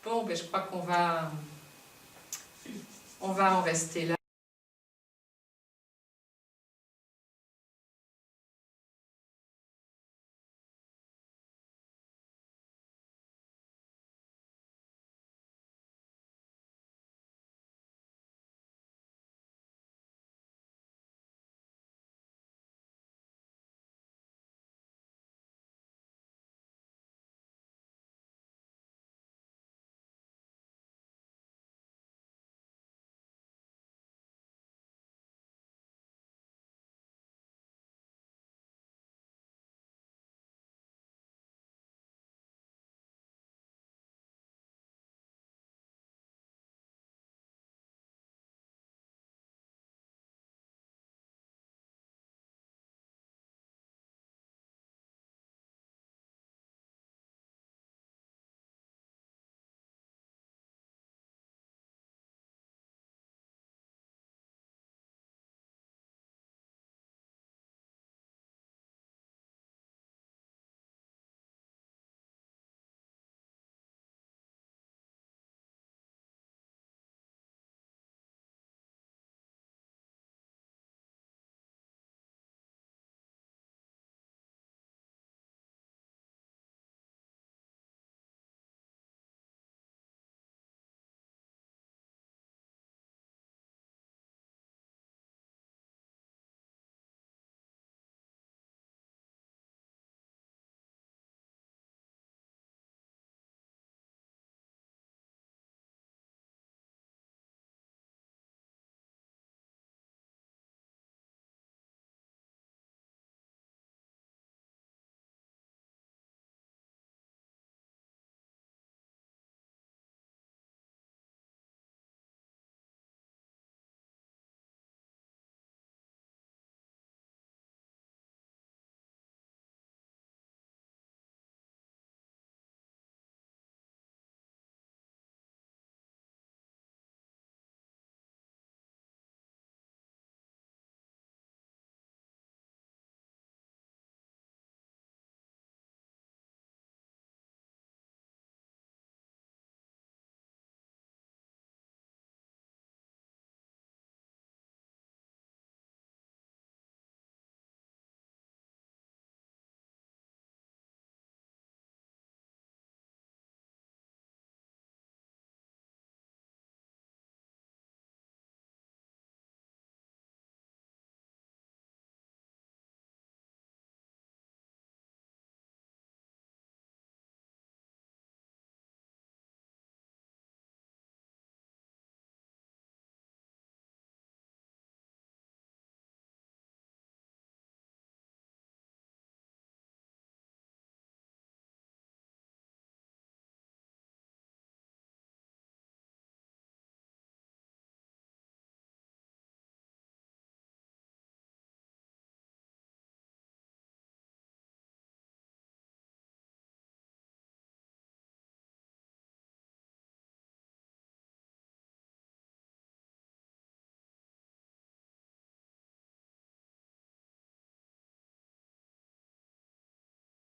A: Bon, ben, je crois qu'on va en rester là.